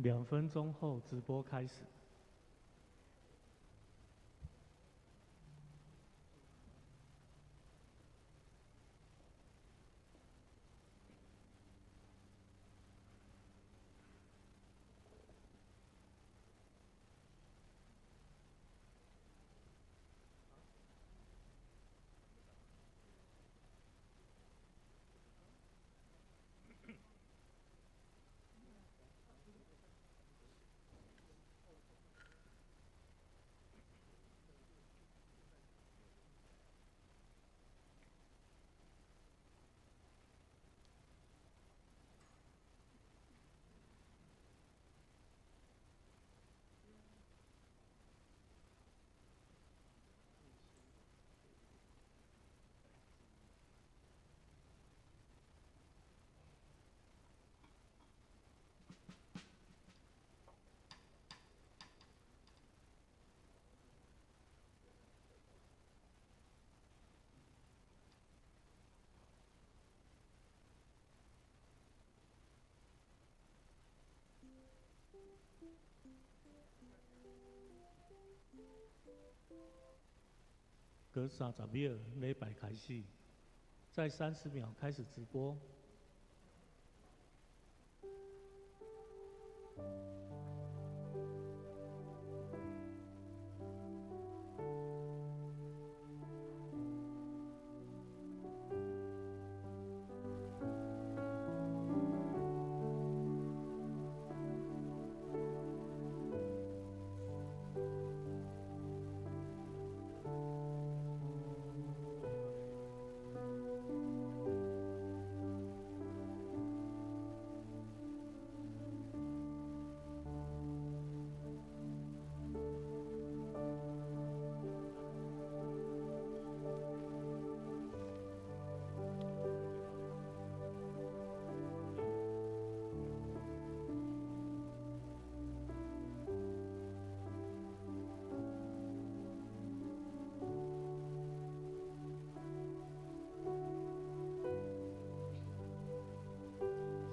2分钟后直播开始。隔30秒，礼拜开始，在30秒开始直播。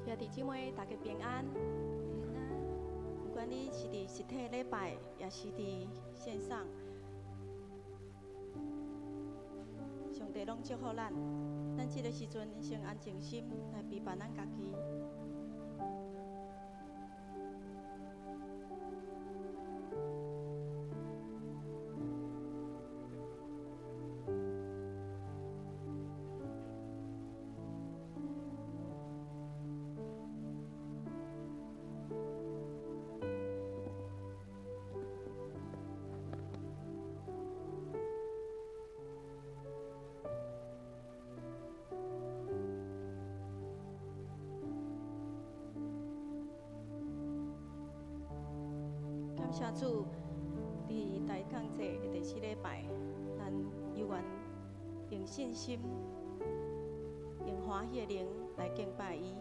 兄弟姊妹，大家平安。平安。不管你是伫实体礼拜，也是伫线上，上帝拢祝福咱。咱这个时阵先安静心来陪伴咱家己。感谢主，伫大降节的第4礼拜，咱犹原用信心、用欢喜的灵来敬拜伊。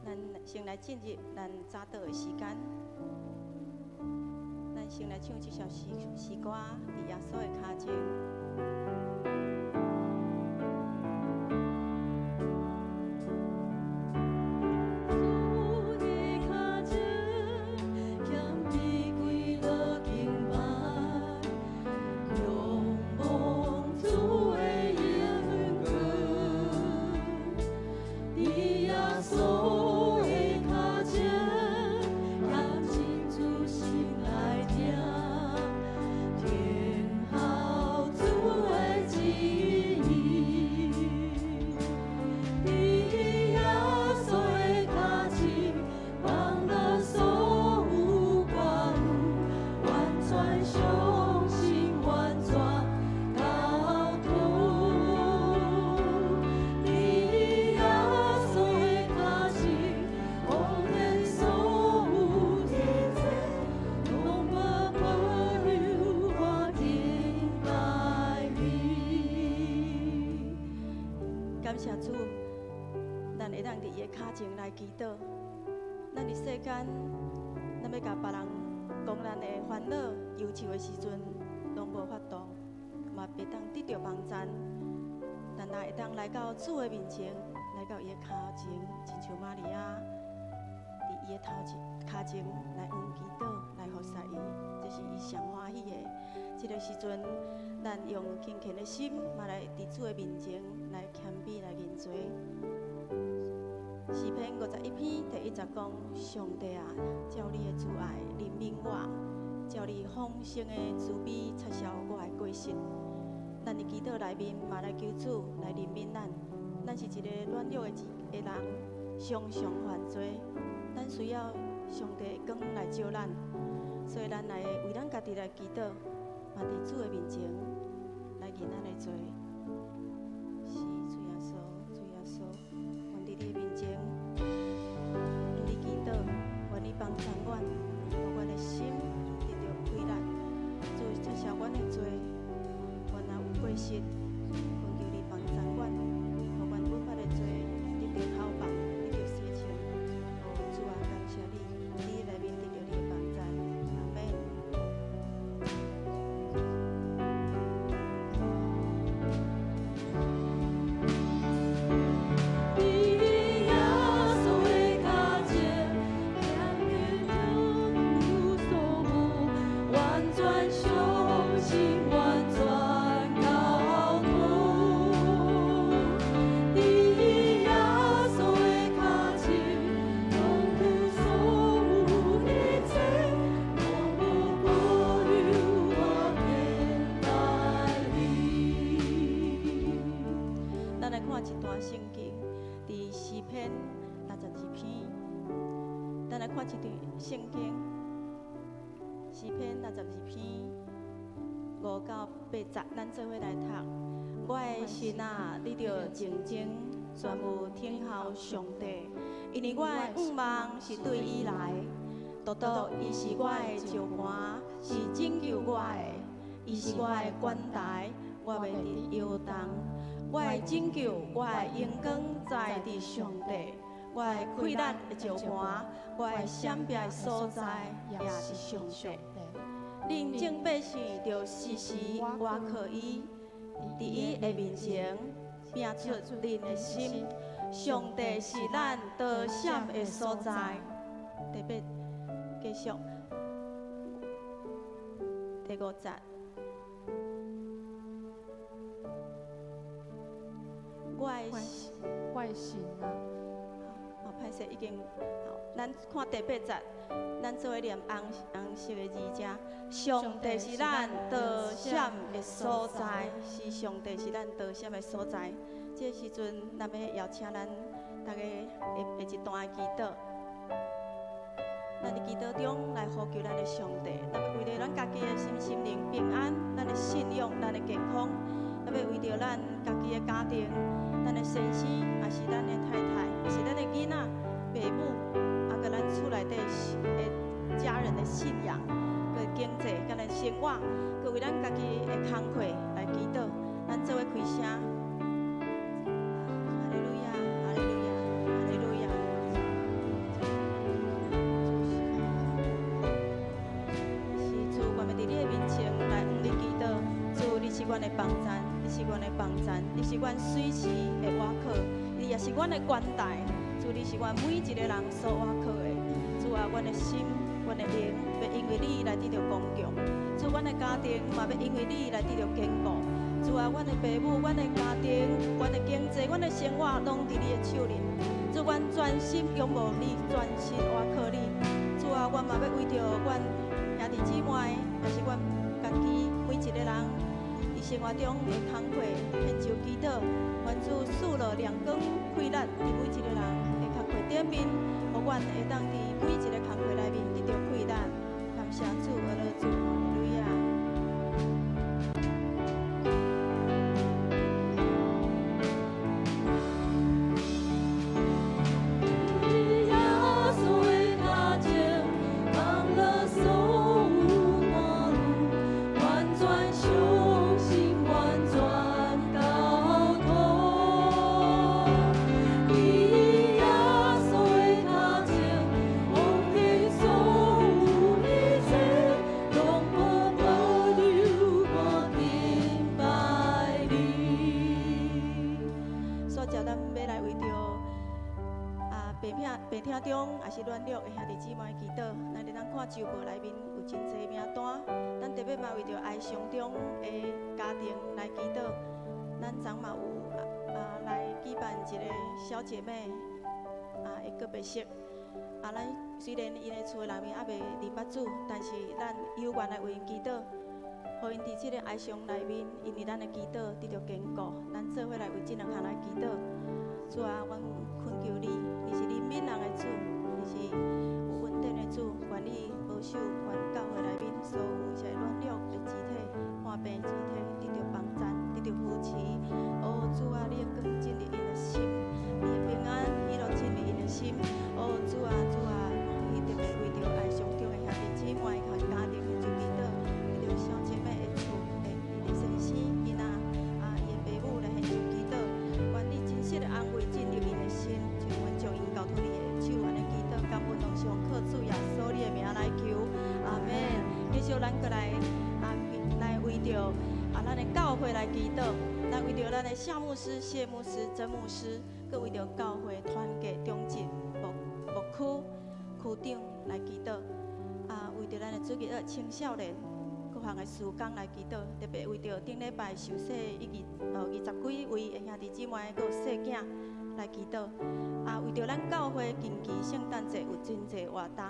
咱先来进入咱早祷的时间，咱先来唱这首诗歌，伫耶稣的脚前。感谢主，咱会当伫伊的脚前来祈祷。咱伫世间，咱要甲别人讲咱的烦恼、忧愁的时阵，拢无法度，嘛袂当得到帮助。但若会当来到主的面前，来到伊的脚前，亲像玛利亚伫伊的头前、脚前来祈祷，来服侍伊，这是伊上欢喜的。这个时阵，咱用虔虔的心，嘛来伫主的面前来谦卑来认罪。诗篇51篇第1节讲：上帝啊，照你的慈爱怜悯我，照你丰盛的慈悲撤销我的过失。咱的祈祷内面嘛来求主来怜悯咱。咱是一个软弱的人，常常犯罪，咱需要上帝的光来照咱，所以咱来为咱家己来祈祷，嘛伫主的面前来认咱的罪。是主耶稣，主耶稣，愿伫你的面前，向你祈祷，愿你帮助阮，互阮的心得到开力，主撤销阮的罪，阮若有过失，恳求你帮助阮。看一段圣经，诗篇62篇5到8节，咱做伙来读。我的心啊，你着静静，全有听候上帝，因为我的望是对伊来，独独伊是我的石盘，是拯救我的，伊是我的管台，我袂伫摇动。我的拯救，我的阳光在伫上帝。我的快乐的石盘，我的闪避的所在，也是上帝。恁众百姓着时时倚靠伊，伫伊的面前拼出恁的心。上帝是咱得闪的所在。特别继续第5节。我的心啊。歹势已经好，咱看第8节，咱做伙念红色的字只。上帝是咱得闪的所在，是上帝是咱得闪的所在。这时阵，咱要邀请咱大家会一段的祈祷。咱伫祈祷中来呼求咱的上帝，咱要为着咱家己的心灵平安，咱的信仰，咱的健康，咱要为着咱家己的家庭，咱的先生，也是咱的太太，也是咱的囡仔、爸母，啊，甲咱厝内底的家人的信仰、个经济、甲咱生活，佮为咱家己的工课来祈祷，咱做伙开声。阮的帮站，你是阮的帮站，你是阮随时的倚靠，你也是阮的关台。主，你是阮每一个人所倚靠的。主啊，阮的心、阮的灵，要因为你来得到光强。主，阮的家庭嘛要因为你来得到坚固。主啊，阮的父母、阮的家庭、阮的经济、阮的生活，拢伫你的手里。主，阮专心仰慕你，专心倚靠你。主啊，阮嘛要为着阮兄弟姊妹，也是阮家己每一个人。生活中的工课献上祈祷，愿主赐了亮光快乐，伫每一个人的工课顶面，互阮会当伫每一个工课内面得到快乐。感谢主，阿拉主，哈利路亚。我白厅中也是软弱的兄弟姊妹祈祷，咱会当看周报内面有真侪名单，咱特别嘛为着哀伤中的家庭来祈祷。咱昨嘛有来举办一个小姐妹的告别式，咱虽然因的厝内面还未认捌主，但是咱有愿来为因祈祷，互因伫即个哀伤内面，因为咱的祈祷得到坚固，咱做伙来为即两项来祈祷。主啊，阮恳求你，你是怜悯人的主，你是有稳定的主，愿你保守愿教会内面所有一切软弱的肢体、患病肢体得到帮助，得到扶持。哦，主啊，你的光进入因的心，你的平安喜乐进入因的心。哦，主啊，主啊，伊特别为着爱上中的兄弟姊妹和家庭的主祈祷，为着小姐妹的厝的伊的先生囡仔伊的父母来献上祈祷。愿你真实的安慰进入因的心，像阮将因交托你的手，安尼祈祷，感恩拢上靠主耶稣你的名来求，阿门。继续咱过来来为着咱的教会来祈祷，咱为着咱的夏牧师、谢牧师、曾牧师，佮为着教会团结中进牧区区长来祈祷，为着咱的主日青少年各项的事工来祈祷，特别为着顶礼拜受洗20几位的兄弟姊妹，佮有细囝来祈祷。为着咱教会近期圣诞节有真侪活动，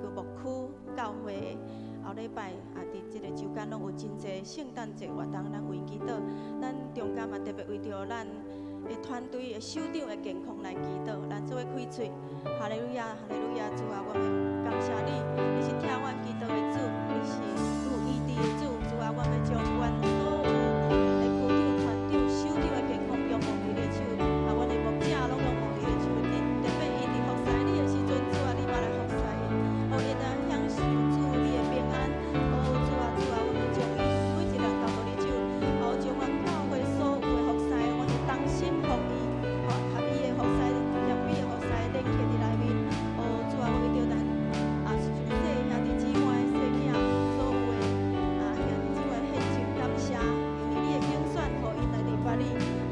佮牧区教会后礼拜伫即个周间拢有真侪圣诞节活动，咱为祈祷。咱中间嘛特别为着咱的团队的首长的健康来祈祷，咱做伙开嘴，哈利路亚，哈利路亚，主啊，我们感谢你，你是听阮祈祷的主，你是有医治的主，主啊，我们将阮所有的区长、团长、首长的健康用蒙你的手，阮的牧者拢用蒙你的手，特别伊伫服侍你的时阵，主啊，你捌来服侍因，伊当享受主你的平安，主啊，主啊，我们将伊每一人交托你手，将阮教会所有的服侍，阮的同心服伊，合伊的服侍，协伊的服侍连结伫内面，主啊，为着咱细兄弟姊妹、细囝所有的兄弟姊妹献上感谢，因为你的拣选，互因来明白你，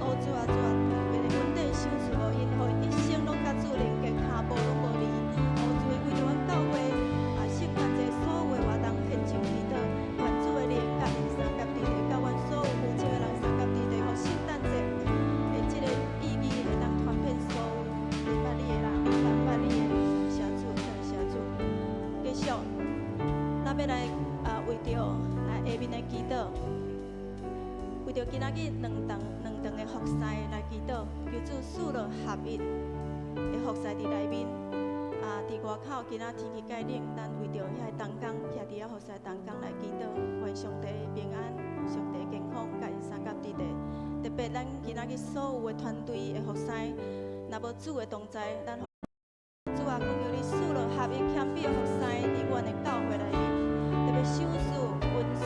主啊，主啊，为了稳定享受，互因一生拢甲主连结，脚步拢无离，主啊，为着阮教会圣诞节所有的活动献上祈祷，愿主的灵甲因三甲地地，甲阮所有负责的人三甲地地，互圣诞节的即个意义会当传遍所有明白你的人，明白你的谢主，谢主。继续，咱要来为着来下面的祈祷，为着今仔日两堂的服侍来祈祷，求主赐落合一的服侍伫内面。伫外口今仔天气介冷，咱为着遐同工徛伫遐服侍同工来祈祷，愿上帝平安、上帝健康，甲因三甲地地。特别咱今仔日所有的团队的服侍，若无主的同在，咱主啊，恳求你赐落合一谦卑的服侍伫阮的教会内面，特别守事、文事、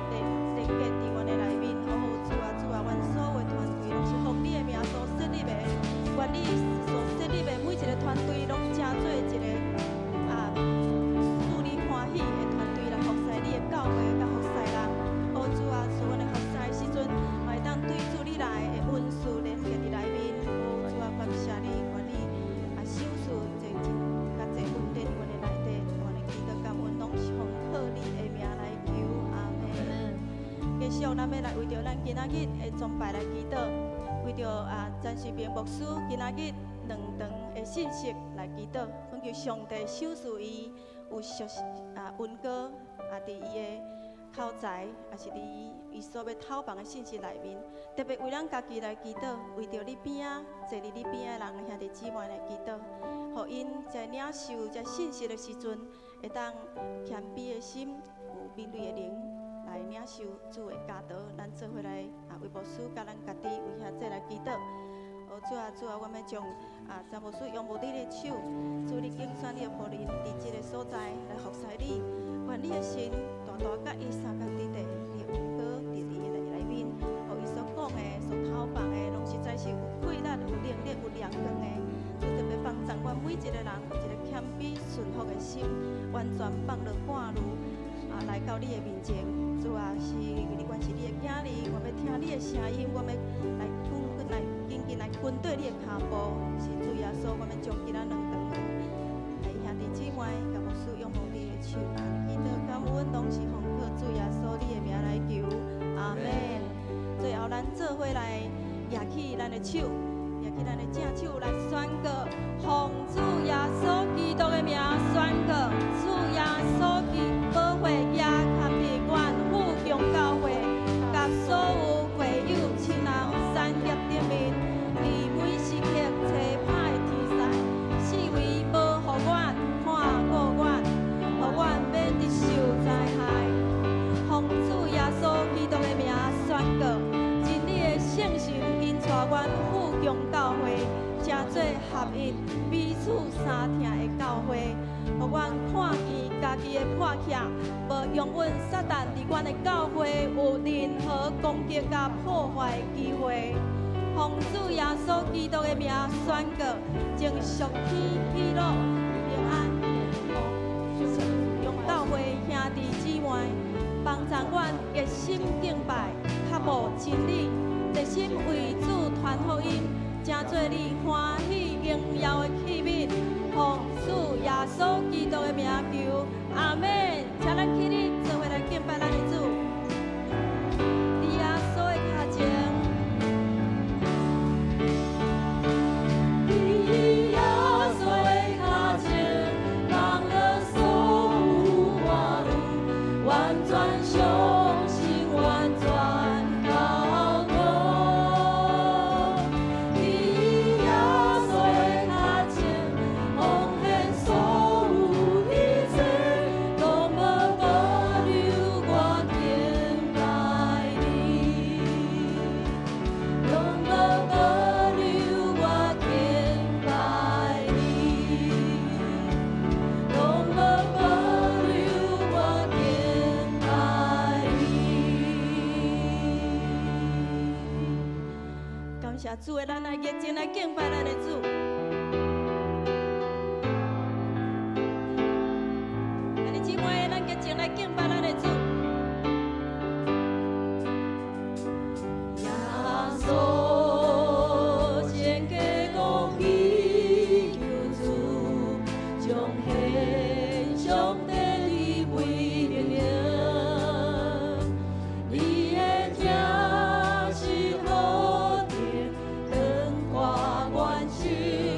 连结伫阮的内面。主啊，主啊，阮所有的团队拢是奉你的名所设立的，愿你所设立的每一个团队拢成做一个使你欢喜的团队来服侍你的教会甲服侍人。主啊，使阮的服侍的时阵，嘛会当对主你来的文事连结伫内面。主啊，感谢你，愿你守事真甲真稳定阮的内底，阮的祈祷感恩拢是奉靠你的名来求，阿门。继续，咱要来为着咱今仔日的崇拜来祈祷，为着詹水平牧师今仔日两堂的信息来祈祷，恳求上帝守赐伊有温哥伫伊的口才，也是伫伊所要透放的信息内面，特别为咱家己来祈祷，为着你边坐伫你边的人兄弟姊妹来祈祷，互因在领受这信息的时阵，会当谦卑的心，有敏锐的灵来领受主的教导。咱做伙来为牧师甲咱家己为遐这来祈祷。主啊，主啊，我们将詹牧师用无你的手，主你拣选你的仆人伫这个所在来服侍你，愿你的心大大甲伊三甲地地，你的恩膏伫伊的内面，互伊所讲的、所透放的，拢实在是有气力、有能力、有亮光的。主特别帮助阮每一个人有一个谦卑顺服的心，完全放落半路来到你的面前。主啊，是你原是你的囝儿，我要听你的声音，我要来紧紧来跟对你的脚步，是主耶稣，我们将今仔两顿兄弟姊妹，甲牧师仰望你的手，祈祷感恩，拢是奉靠主耶稣你的名来求，阿门。最后，咱做伙来举起咱的手，举起咱的正手来宣告，奉主耶稣基督的名宣告，主耶稣基保护亚坎地县富强教会，甲所有会友亲人产业顶面，伫每时刻找歹的天使，四围保护阮，看顾阮，互阮免得受灾害。奉主耶稣基督的名宣告，真理的圣神因带阮富强教会，正做合一，彼此相听的教会，互阮看见家己的破欠，无容阮撒旦伫阮的教会有任何攻击甲破坏的机会。奉主耶稣基督的名宣告，从属天喜乐平安，用教会兄弟姊妹帮助阮热心敬拜，较无真理，热心为主传福音，正做你欢喜荣耀的器皿。奉主耶稣基督的名求，阿门。请咱起立，做伙来敬拜咱的主。伫耶稣的脚前。谢主的，咱来热情来敬拜咱的主。兄弟姊妹，咱热情来敬拜咱的主。耶稣，全家公祈求主，将献上帝你为荣耀，你的听是好。花冠军。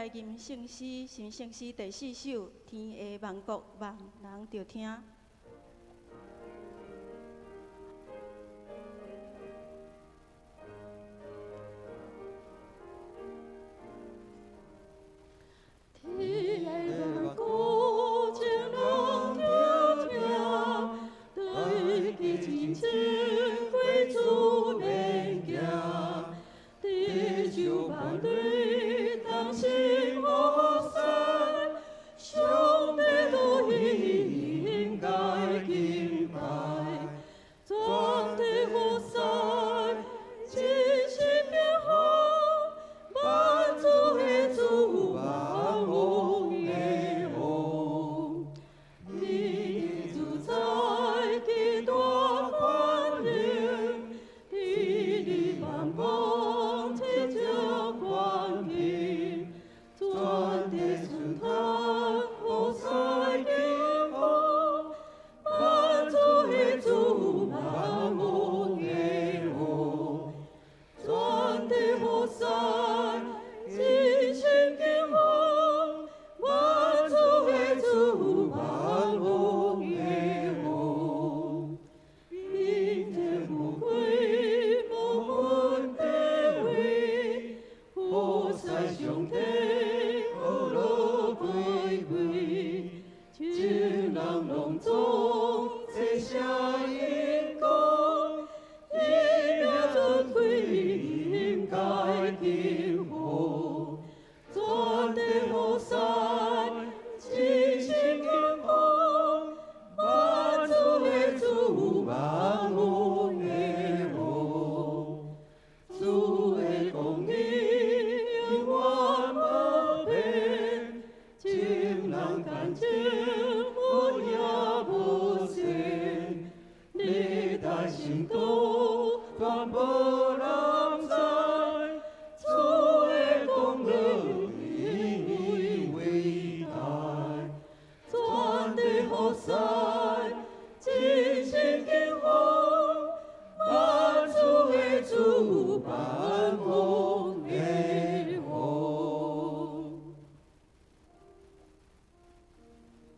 来吟圣诗，是圣诗第4首《天下万国万人着听》。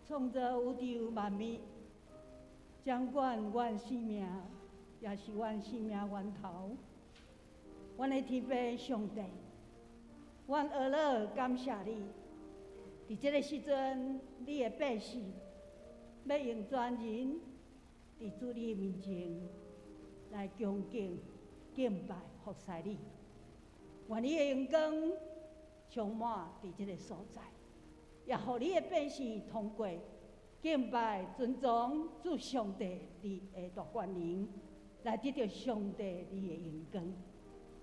创造宇宙万物，掌管阮生命，也是阮生命源头。阮的天父上帝，阮儿乐感谢你，伫这个时阵，你的百姓要用全人伫主你的面前来恭敬、敬拜、服侍你。愿你的阳光充满伫这个所在。也互你的百姓通过敬拜、尊重主上帝你的大权能，来得到上帝你的荣光。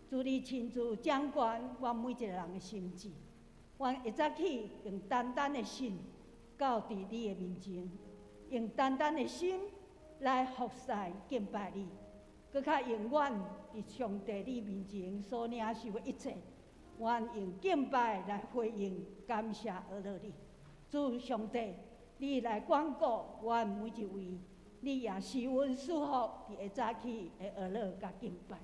主你亲自掌管阮每一个人的心智，阮一早起用单单的心到伫你的面前，用单单的心来服侍敬拜你，搁较用阮伫上帝你面前所领受的一切。阮用敬拜来回应、感谢而乐你，主上帝，你来管顾阮每一位，你也是阮祝福伫下早起的而乐甲敬拜。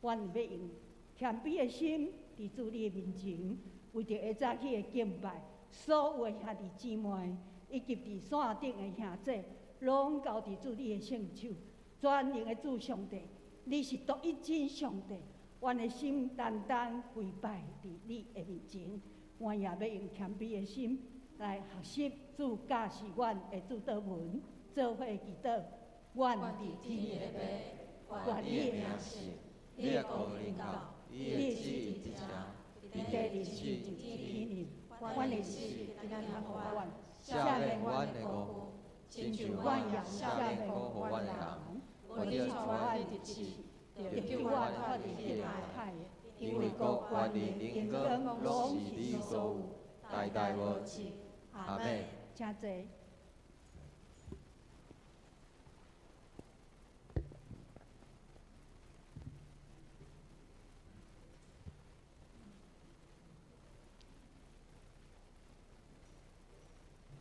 阮要用谦卑的心伫主你的面前，为着下早起的敬拜，所有的兄弟姊妹以及伫线顶的兄弟，拢交伫主你的圣手。全能的主上帝，你是独一真上帝。阮的心单单跪拜伫你的面前，阮也要用谦卑的心来学习主教示阮的主祷文，做伙祈祷。阮伫天的父，愿你的名是，你的国临到，你的旨意一成，伫地里是如天灵。阮的事今仔日互阮，赦免阮的过犯，亲像阮也赦免过互阮的人。我你带阮入去。着救我脱离迄个海，因为国、权力、荣光，拢是你所有，代代无尽。阿门。请坐。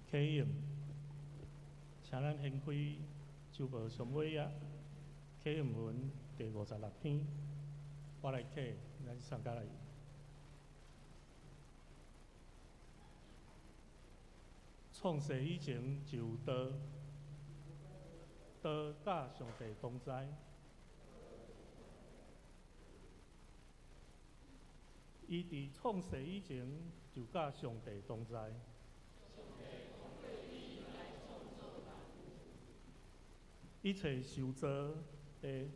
启应，请咱献开周报上尾啊，启应文第56篇，我来启，咱参加来。创世以前就有道，道甲上帝同在。伊伫创世以前就甲上帝同在。一切受造的，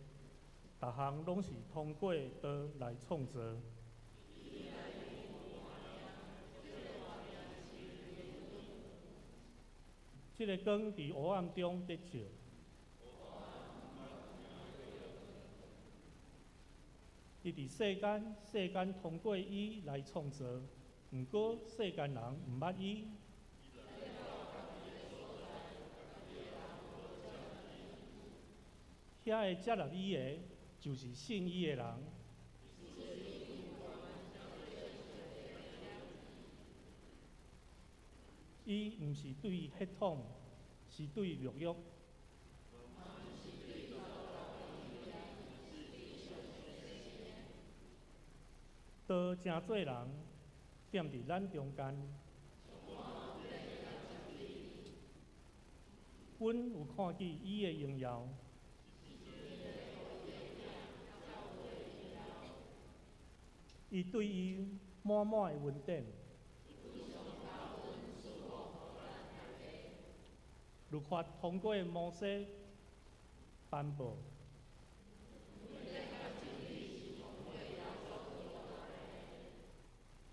逐项拢是通过道来创造。这个光伫黑暗中得照，伊伫世间，世间通过伊来创造，毋过世间人毋捌伊。遐个接纳伊的，就是信伊的人。伊毋是对血统，是对肉欲。道成做人，踮伫咱中间。阮有看见伊的荣耀。伊对伊满满的恩典。律法通过摩西颁布，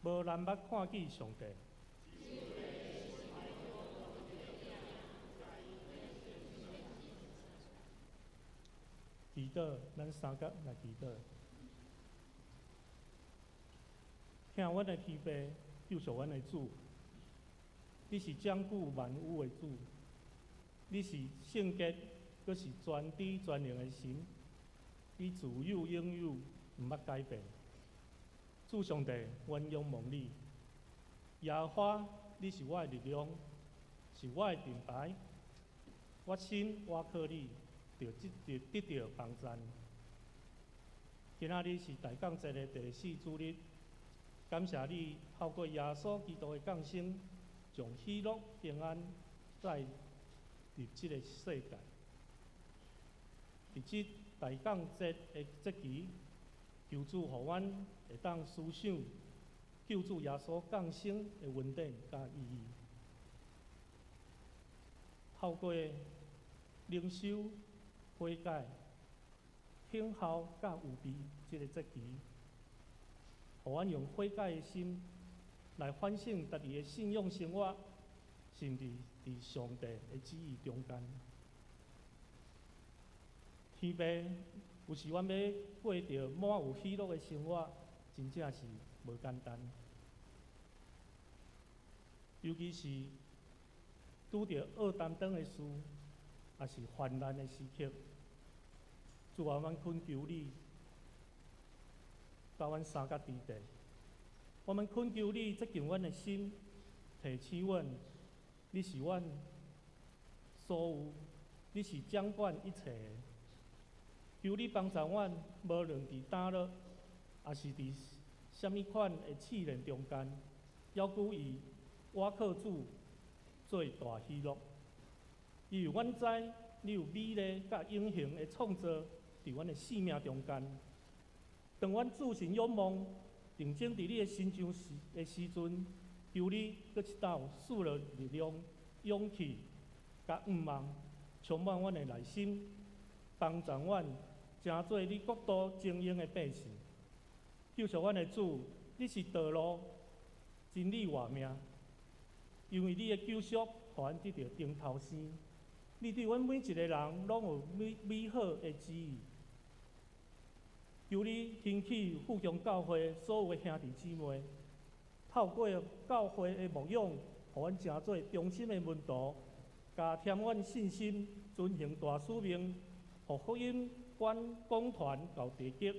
无人捌看见上帝。祈祷，咱三角来祈祷。听阮的天父，救赎阮的主，你是掌管万有的主。你是圣洁，阁是全知全能的神，你自有永有，毋捌改变。主上帝，阮仰望你，耶和华，你是我的力量，是我的盾牌。我心倚靠你，就得到帮助。今仔日是大降节的第4主日，感谢你透过耶稣基督的降生，将喜乐平安带入这个世界。伫这大降节的节期，求主互阮会当思想救主耶稣降生的恩典甲意义，透过灵修、悔改、听孝甲有备这个节期，互阮用悔改的心来反省家己的信仰生活，甚至伫上帝的旨意中间。天父，有时阮要过着满有喜乐的生活，真正是无简单。尤其是拄着恶担当的事，也是患难的时刻，主啊，阮恳求你，教阮三角之地。我们恳求你接近阮的心，提醒阮，你是阮所有，你是掌管一切的。求你帮助阮，无论伫打乐，也是伫什么款的试炼中间，要求伊倚靠主，最大喜乐。因为阮知你有美丽甲永恒的创造伫阮的生命中间。当阮自信仰望，定睛伫你的身上的时阵，求你搁一道赐落力量、勇气甲愿望，充满阮的内心，帮助阮成做你国度精英的百姓。救赎阮的主，你是道路、真理活命。因为你的救赎，互阮得到顶头生。你对阮每一个人拢有美好的旨意。求你兴起富强教会所有的兄弟姊妹，透过教会的牧养，互阮成做忠心的门徒，加添阮信心，遵行大使命，互福音广传到地极。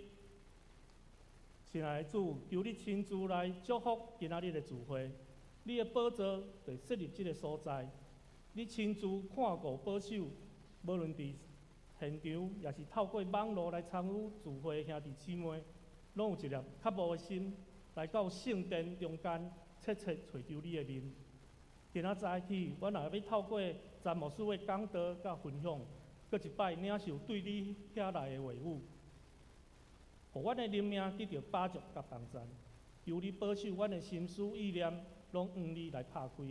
亲爱的主，求你亲自来祝福今仔日的聚会，你的宝座就设立这个所在，你亲自看顾保守，无论伫现场，也是透过网络来参与聚会的兄弟姊妹，拢有一粒渴慕的心，来到圣殿中间，切切找求你的面。今仔早起，我若要透过詹牧师的讲道甲分享，搁一摆领受对你遐来的话语，互阮的灵命得到把助甲帮助。求你保守阮的心思意念，拢用你来拍开，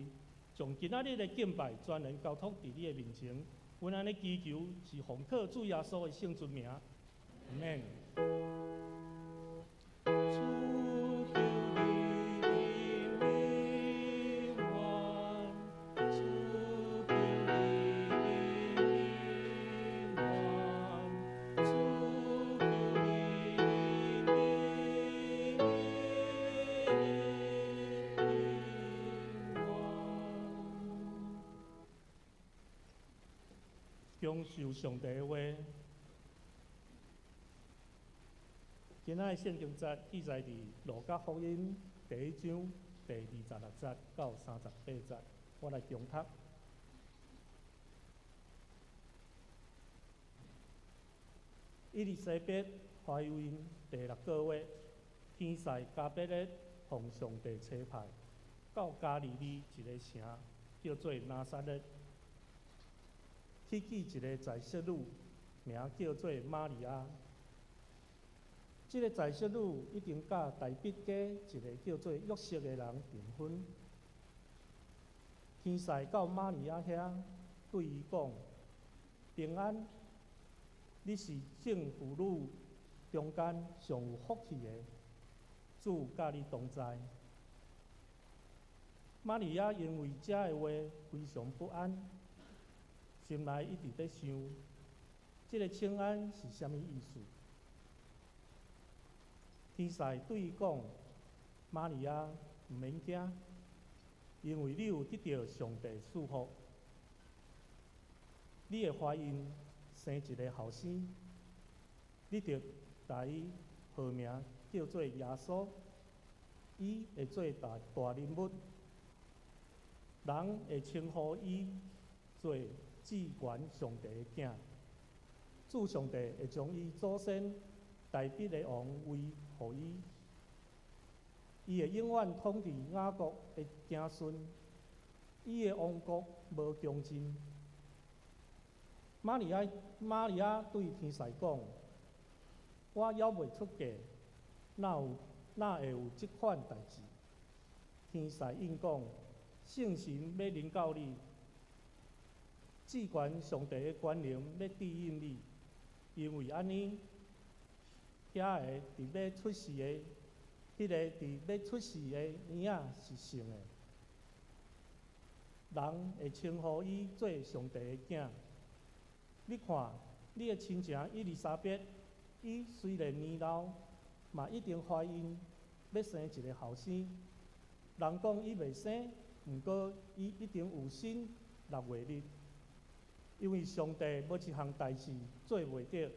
将今仔日的敬拜全然交托伫你的面前。阮安尼祈求，是奉靠主耶稣的圣尊名，阿免。享受上帝的话。今仔的圣经节记载伫路加福音第1章第26节到38节，我来重读。伊丽莎白怀孕第6个月，天使加百列奉上帝差派，到加利利一个城叫做拿撒勒。去见一个在色女，名叫做玛利亚。这个在色女已经甲大毕家一个叫做约瑟的人订婚。天使到玛利亚遐，对伊讲：平安，你是众妇女中间上有福气的，主甲你同在。玛利亚因为这个话非常不安。心内一直在想，这个请安是啥物意思？天使对伊讲：玛利亚，毋免惊，因为你有得到上帝赐福，你会怀孕生一个后生，你着把伊号名叫做耶稣，伊会做大人物，人会称呼伊做至高上帝的囝，主上帝会将伊祖先大毕的王位予伊，伊会永远统治雅各的子孙，伊的王国无穷尽。玛利亚对天使讲：我还未出嫁，哪会有即款代志？天使应讲：圣神要临到你。至高上帝的权能要指引你，因为安尼，遐个伫要出世的，迄个伫要出世的婴仔是圣的，人会称呼伊做上帝的囝。你看，你的亲情伊丽莎白，伊虽然年老，嘛一定怀孕，要生一个后生。人讲伊袂生，毋过伊一定有生6月日。因为上帝无一项代志做袂到，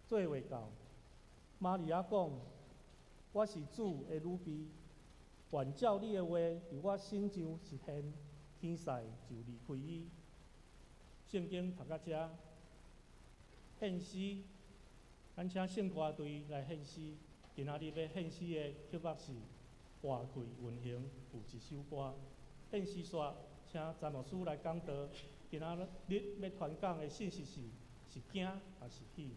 做袂到。玛利亚讲：我是主的女婢，愿照你的话伫我身上实现。天使就离开伊。圣经读到这，献诗，咱请圣歌队来献诗。今仔日要献诗的曲目是《华贵运行》有一首歌。献诗煞，请詹牧师来讲道。今仔日要传讲的信息是惊还是喜？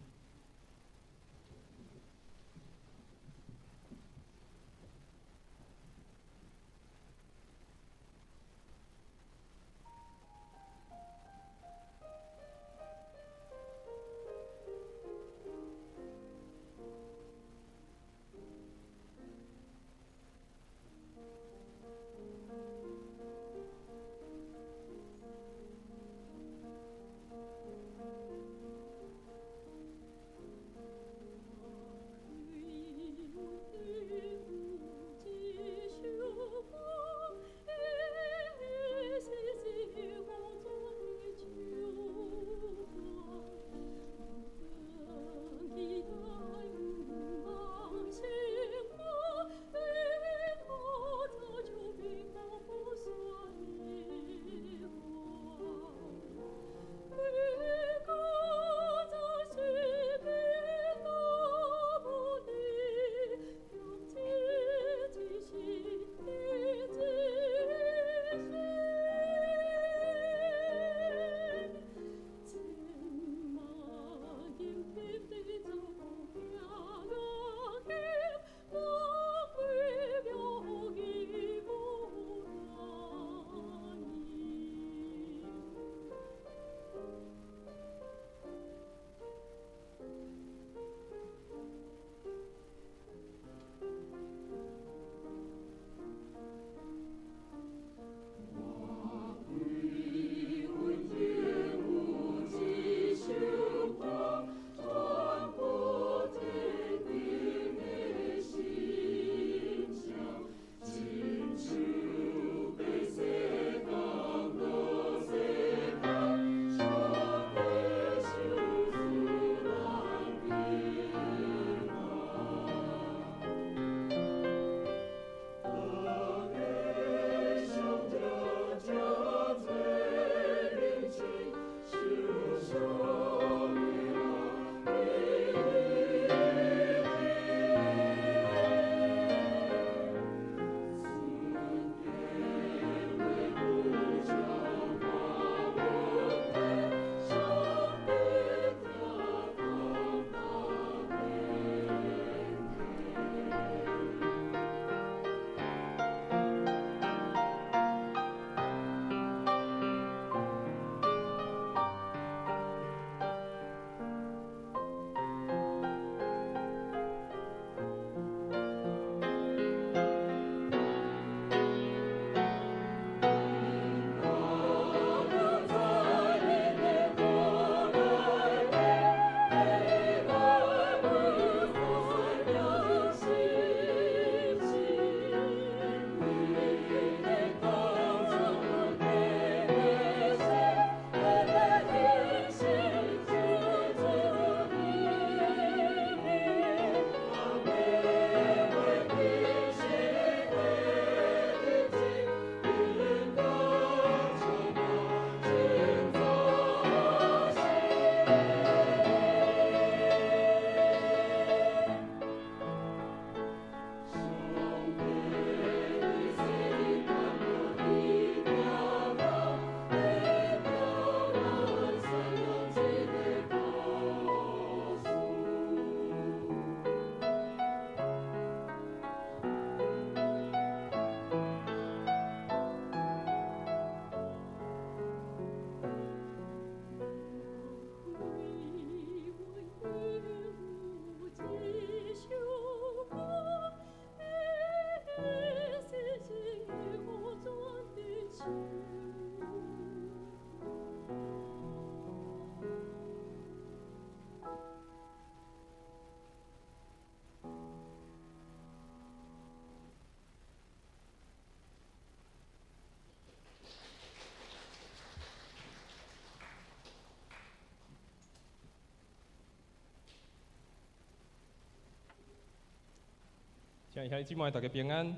请兄弟姊妹大家平安。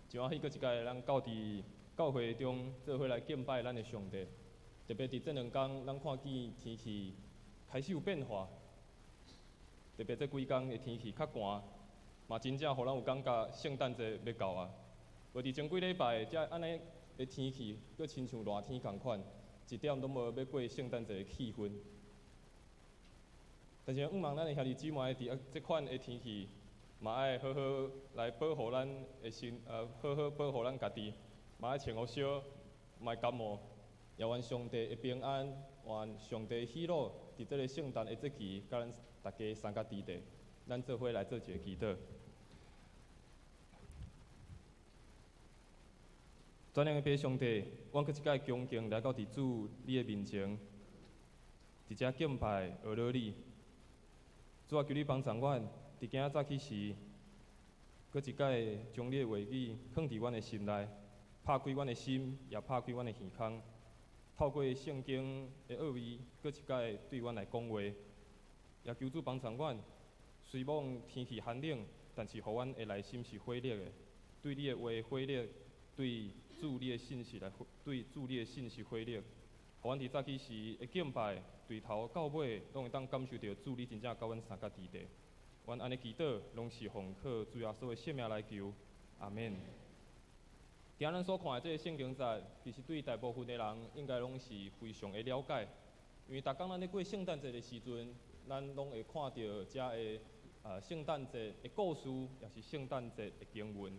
就欢喜搁一届咱到伫教会中做伙来敬拜咱的上帝。特别伫这2天，咱看见天气开始有变化。特别这几天的天气较寒，嘛真正互咱有感觉圣诞节要到啊。无伫前几礼拜，才安尼的天气，搁亲像热天共款，一点都无要过圣诞节的气氛。但是毋望咱的兄弟姊妹伫这款的天气，嘛爱好好来保护咱的好好保护咱家己，嘛爱穿好烧，莫感冒。也愿上帝的平安，愿上帝的喜乐，伫这个圣诞的节期，甲咱大家参加伫地，咱做伙来做一个祈祷。全能的爸上帝，阮搁一届恭敬来到伫主你的面前，伫遮敬拜学乐你。主啊，求你帮助阮，伫今仔早起时，搁一届将你的话语放伫阮的心内，拍开阮的心，也拍开阮的耳孔。透过圣经的奥义，搁一届对阮来讲话，也求主帮助阮。虽望天气寒冷，但是互阮的内心是火热的，对你的话火热，对主你的信息来，对主你的信息火热。互阮伫早起时的敬拜，对头到尾，拢会当感受到主你真正甲阮相甲伫地。阮安尼祈祷，拢是奉靠主耶稣的圣名来求，阿免。今咱所看的这个圣经节，其实对大部分的人应该拢是非常的了解，因为逐工咱咧过圣诞节的时阵，咱拢会看到遮的圣诞节的故事，也是圣诞节的经文。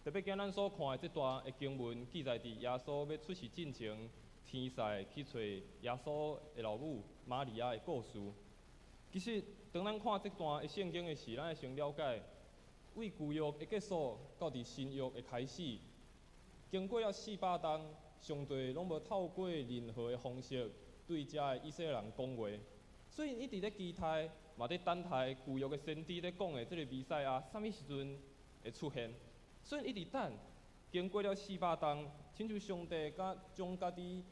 特别今咱所看的这段的经文，记载伫耶稣要出世进前，天使去找耶稣的老母玛利亚的故事。其实，当咱看这段的圣经的时，咱会先了解，为旧约的结束到伫新约的开始。经过了400冬，上帝拢无透过任何的方式对遮的以色列人讲话，所以一直咧期待，嘛咧等待旧约的先知咧讲的这个弥赛亚啥物时阵会出现。所以一直等，经过了400冬，亲像上帝将家己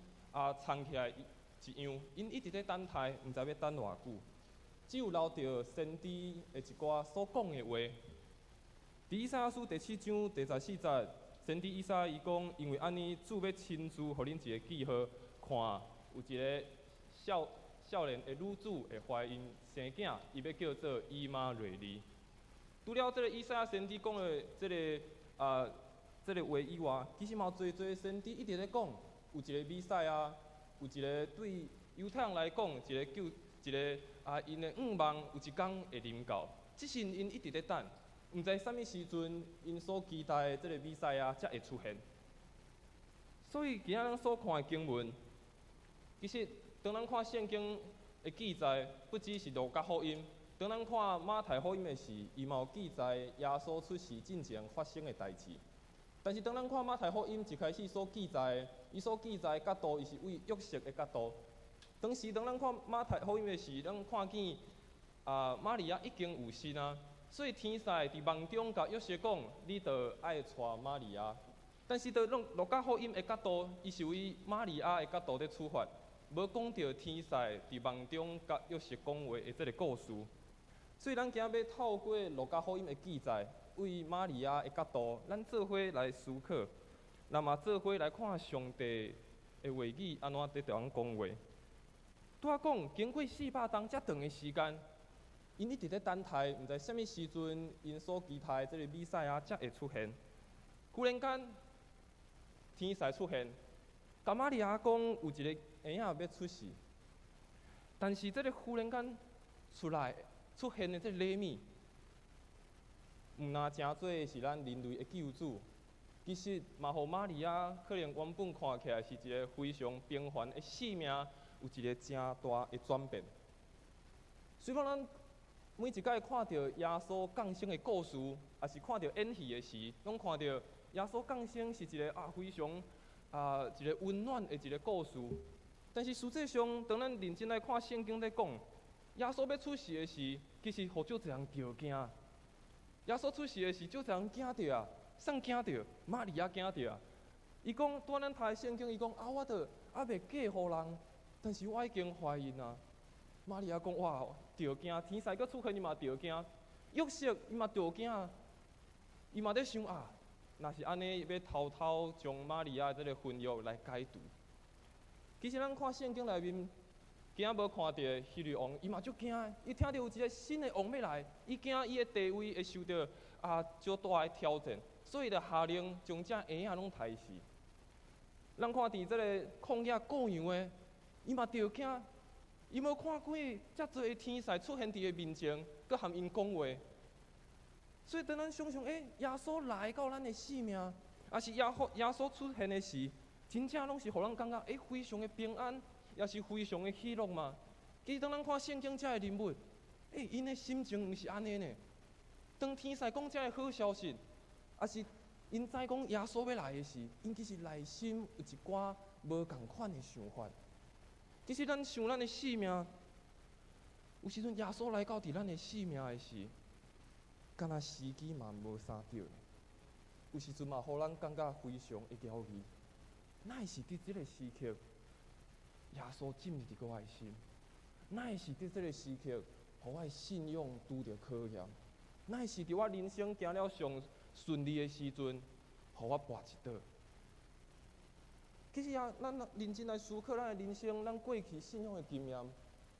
藏起来一样，因一直咧等待，毋知要等偌久。只有留着先知的一寡所讲的话。伫以赛亚书第7章第14节。先知以赛亚伊讲，因为安尼，主要亲自互恁一个记号，看有一个少年的女子会怀孕生囝，伊要叫做以马内利。除了这个以赛亚先知讲的这个话以外，其实嘛有侪先知一直咧讲，有一个弥赛亚，有一个对犹太人来讲，一个因的望有一天会临到，即是因一直咧等。毋知啥物时阵，因所期待的这个弥赛亚才会出现。所以今仔咱所看的经文，其实当咱看圣经的记载，不只是路加福音，当咱看马太福音的时，伊嘛有记载耶稣出世进前发生的代志。但是当咱看马太福音一开始所记载，伊所记载的角度，伊是为约瑟的角度。当咱看马太福音的时，咱看见玛利亚已经有身啊。所以天使伫梦中甲约瑟讲，你着爱娶玛利亚。但是，路加福音的角度，伊是为玛利亚的角度咧出发，无讲到天使伫梦中甲约瑟讲话的这个故事。所以，咱今日要透过路加福音的记载，为玛利亚的角度，咱做伙来思考，那么做伙来看上帝的话语安怎伫对人讲话。拄仔讲，经过400冬遮长的时间。因一直咧等待，毋知啥物时阵，因所期待这个弥赛亚才会出现。忽然间，天使出现，甲玛利亚讲有一个婴仔要出世。但是这个忽然间出现的这个礼物，毋若真做是咱人类的救主，其实嘛，互玛利亚可能原本看起来是一个非常平凡的性命，有一个真大的转变。虽然咱每一届看到耶稣降生的故事，也是看到演戏的时，拢看到耶稣降生是一个非常一个温暖的一个故事。但是实际上，当咱认真来看圣经在讲，耶稣要出世的时，其实互少侪人着惊。耶稣出世的时，少侪人惊着啊，啥惊着？玛利亚惊着啊。伊讲，拄咱读圣经，伊讲我着袂嫁互人，但是我已经怀孕啊。玛利亚讲：哇，着惊！天使阁出现，伊嘛着惊；约瑟伊嘛着惊。伊嘛在想啊，若是安尼要偷偷将玛利亚这个婚约来解除。其实咱看圣经内面，今仔无看到希律王，伊嘛足惊的。伊听到有一个新的王要来，伊惊伊的地位会受到较大的挑战，所以就下令将这婴仔拢杀死。咱看伫这个旷野过羊的，伊嘛着惊，伊无看过遮多的天使出现伫伊面前，佮含因讲话。所以当咱想想，耶稣来到咱的性命，也是耶稣出现的时，真正拢是互咱感觉非常的平安，也是非常的喜乐嘛。其实当咱看圣经遮的人物，因的心情毋是安尼呢。当天使讲遮个好消息，也是因知讲耶稣要来的时，因其实内心有一寡无共款的想法。其实咱想咱的性命，有时阵耶稣来到伫咱的性命的时，敢若时机嘛无啥对，有时阵嘛，互咱感觉非常的焦虑。哪会是伫即个时刻，耶稣进入伫我的心？哪会是伫即个时刻，互我的信仰拄着考验？哪会是伫我人生行了上顺利的时阵，互我跋一倒？其实咱认真来思考咱的人生，咱过去信仰的经验，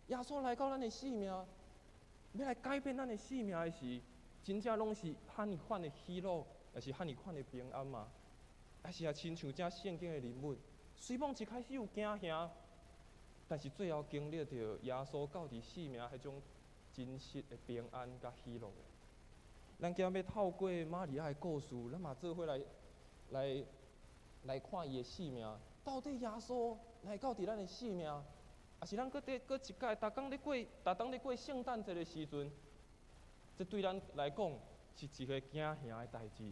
耶稣来到咱的性命，要来改变咱的性命的时，真正拢是汉尼款的喜乐，也是汉尼款的平安嘛？还是亲像这圣经的人物，虽然一开始有惊吓，但是最后经历着耶稣到伫性命迄种真实的平安甲喜乐的。咱今日要透过玛利亚的故事，咱嘛做伙来看伊的性命。到底耶稣来到伫咱的性命，还是咱搁一届，逐工咧过圣诞节的时阵，这对咱来讲是一个惊吓的代志，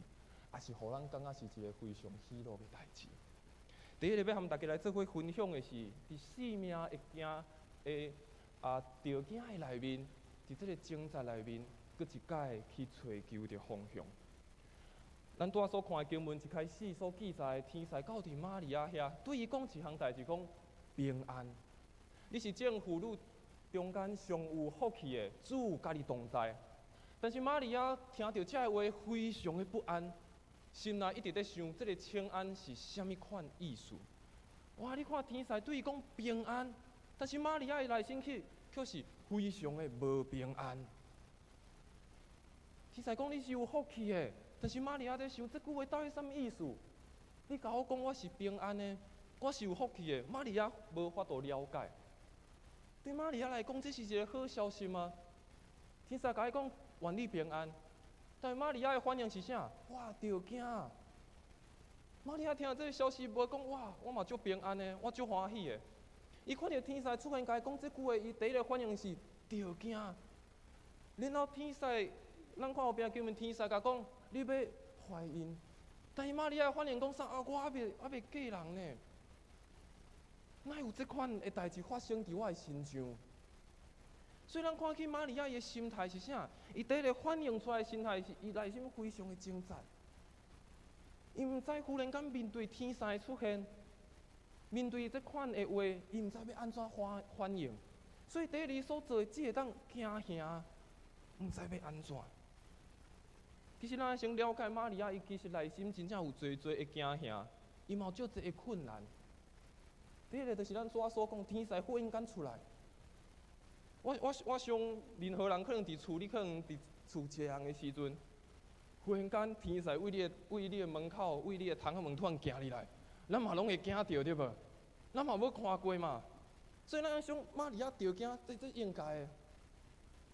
还是互咱感觉是一个非常喜乐的代志？第一个要和大家来做伙分享的是，伫性命的条件的内面，伫这个挣扎内面，搁一届去找求着方向。咱拄仔所看的经文一开始所记载，天使到伫玛利亚遐，对伊讲一项代志，讲平安。你是正妇女中间上有福气的，主家己同在。但是玛利亚听到这个话，非常的不安，心内一直在想，这个清安是啥物款意思？哇！你看天使对伊讲平安，但是玛利亚的内心却是非常的无平安。天使讲你是有福气的。但是玛利亚在想，这句话到底什么意思？你甲我讲我是平安的，我是有福气的，玛利亚无法度了解。对玛利亚来讲，这是一个好消息吗？天使甲伊讲愿你平安，但是玛利亚的反应是啥？哇，着惊！玛利亚听到这个消息，无讲哇，我嘛足平安的，我足欢喜的。伊看到天使出现甲伊讲这句话，伊第一个反应是着惊。然后天使，咱看后壁经文，天使甲讲。你要怀孕，但是玛利亚反应讲啥？我还袂嫁人呢，哪有这款的代志发生伫我的身上？所以咱看起玛利亚伊的心态是啥？伊第一个反映出来的心态是，伊内心非常的挣扎。伊毋知忽然间面对天使的出现，面对这款的话，伊毋知要安怎反应。所以第一，伊所做的只会当惊吓，毋知要安怎。其实咱先了解玛利亚，伊其实内心真正有侪的惊吓，伊嘛有足侪的困难。第一个就是咱所讲，天使忽然间出来。我想任何人可能伫厝，你可能伫厝一项的时阵，忽然间天使为你的门口，为你的窗仔门突然行入来，咱嘛拢会惊到对无？咱嘛无看过嘛，所以咱想玛利亚着惊，这应该的。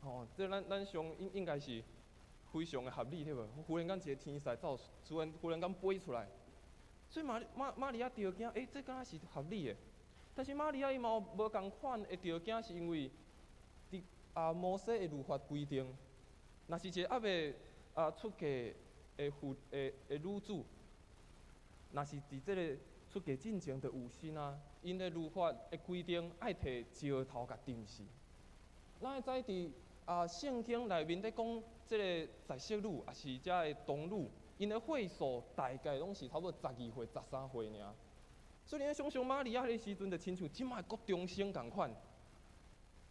哦，这咱想应该是。非常的合理，对无？忽然间一个天使走，忽然间飞出来，所以玛利亚着惊，这敢若是合理的。但是玛利亚伊嘛无共款的着惊，是因为伫摩西的律法规定，若是一个还未出嫁的女子，若是伫这个出嫁进前就有身啊，因的律法的规定爱摕石头甲钉死。咱会知伫圣经内面在讲。这个在色女也是遮个童女，因的岁数大概拢是差不多12岁、13岁尔。所以你想想玛利亚迄个时阵，就亲像即摆国中生共款。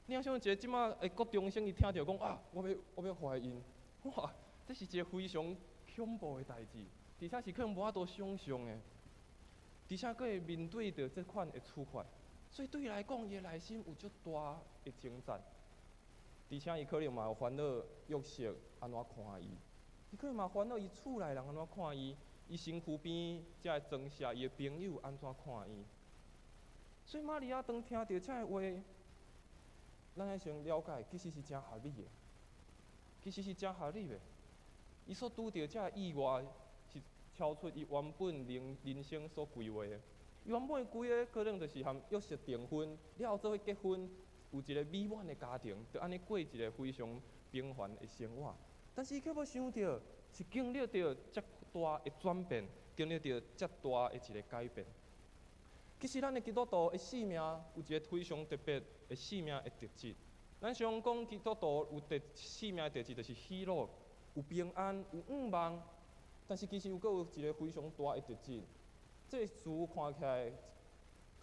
你想想一个即摆的国中生，伊听到讲啊，我要怀孕，哇，这是一个非常恐怖的代志，而且是可能无法度想象的，而且佫会面对着这款的处罚，所以对伊来讲，伊的内心有足大的挣扎，而且伊可能嘛有烦恼约瑟安怎看伊，伊可能嘛烦恼伊厝内人安怎看伊，伊身躯边遮个装饰伊的朋友安怎看伊。所以玛利亚当听到这个话，咱要先了解，其实是真合理的，其实是真合理的。伊所拄到这个意外，是超出伊原本人生所规划的。伊原本规划可能就是和约瑟订婚，了后做伙结婚，有一个美满的家庭，就安尼过一个非常平凡的生活。但是伊却无想到，是经历到遮大的转变，经历到遮大的一个改变。其实，咱的基督徒的生命有一个非常特别的生命的特质。咱常讲基督徒有生命的特质，就是喜乐、有平安、有愿望。但是其实佫有一个非常大的特质，这个词看起来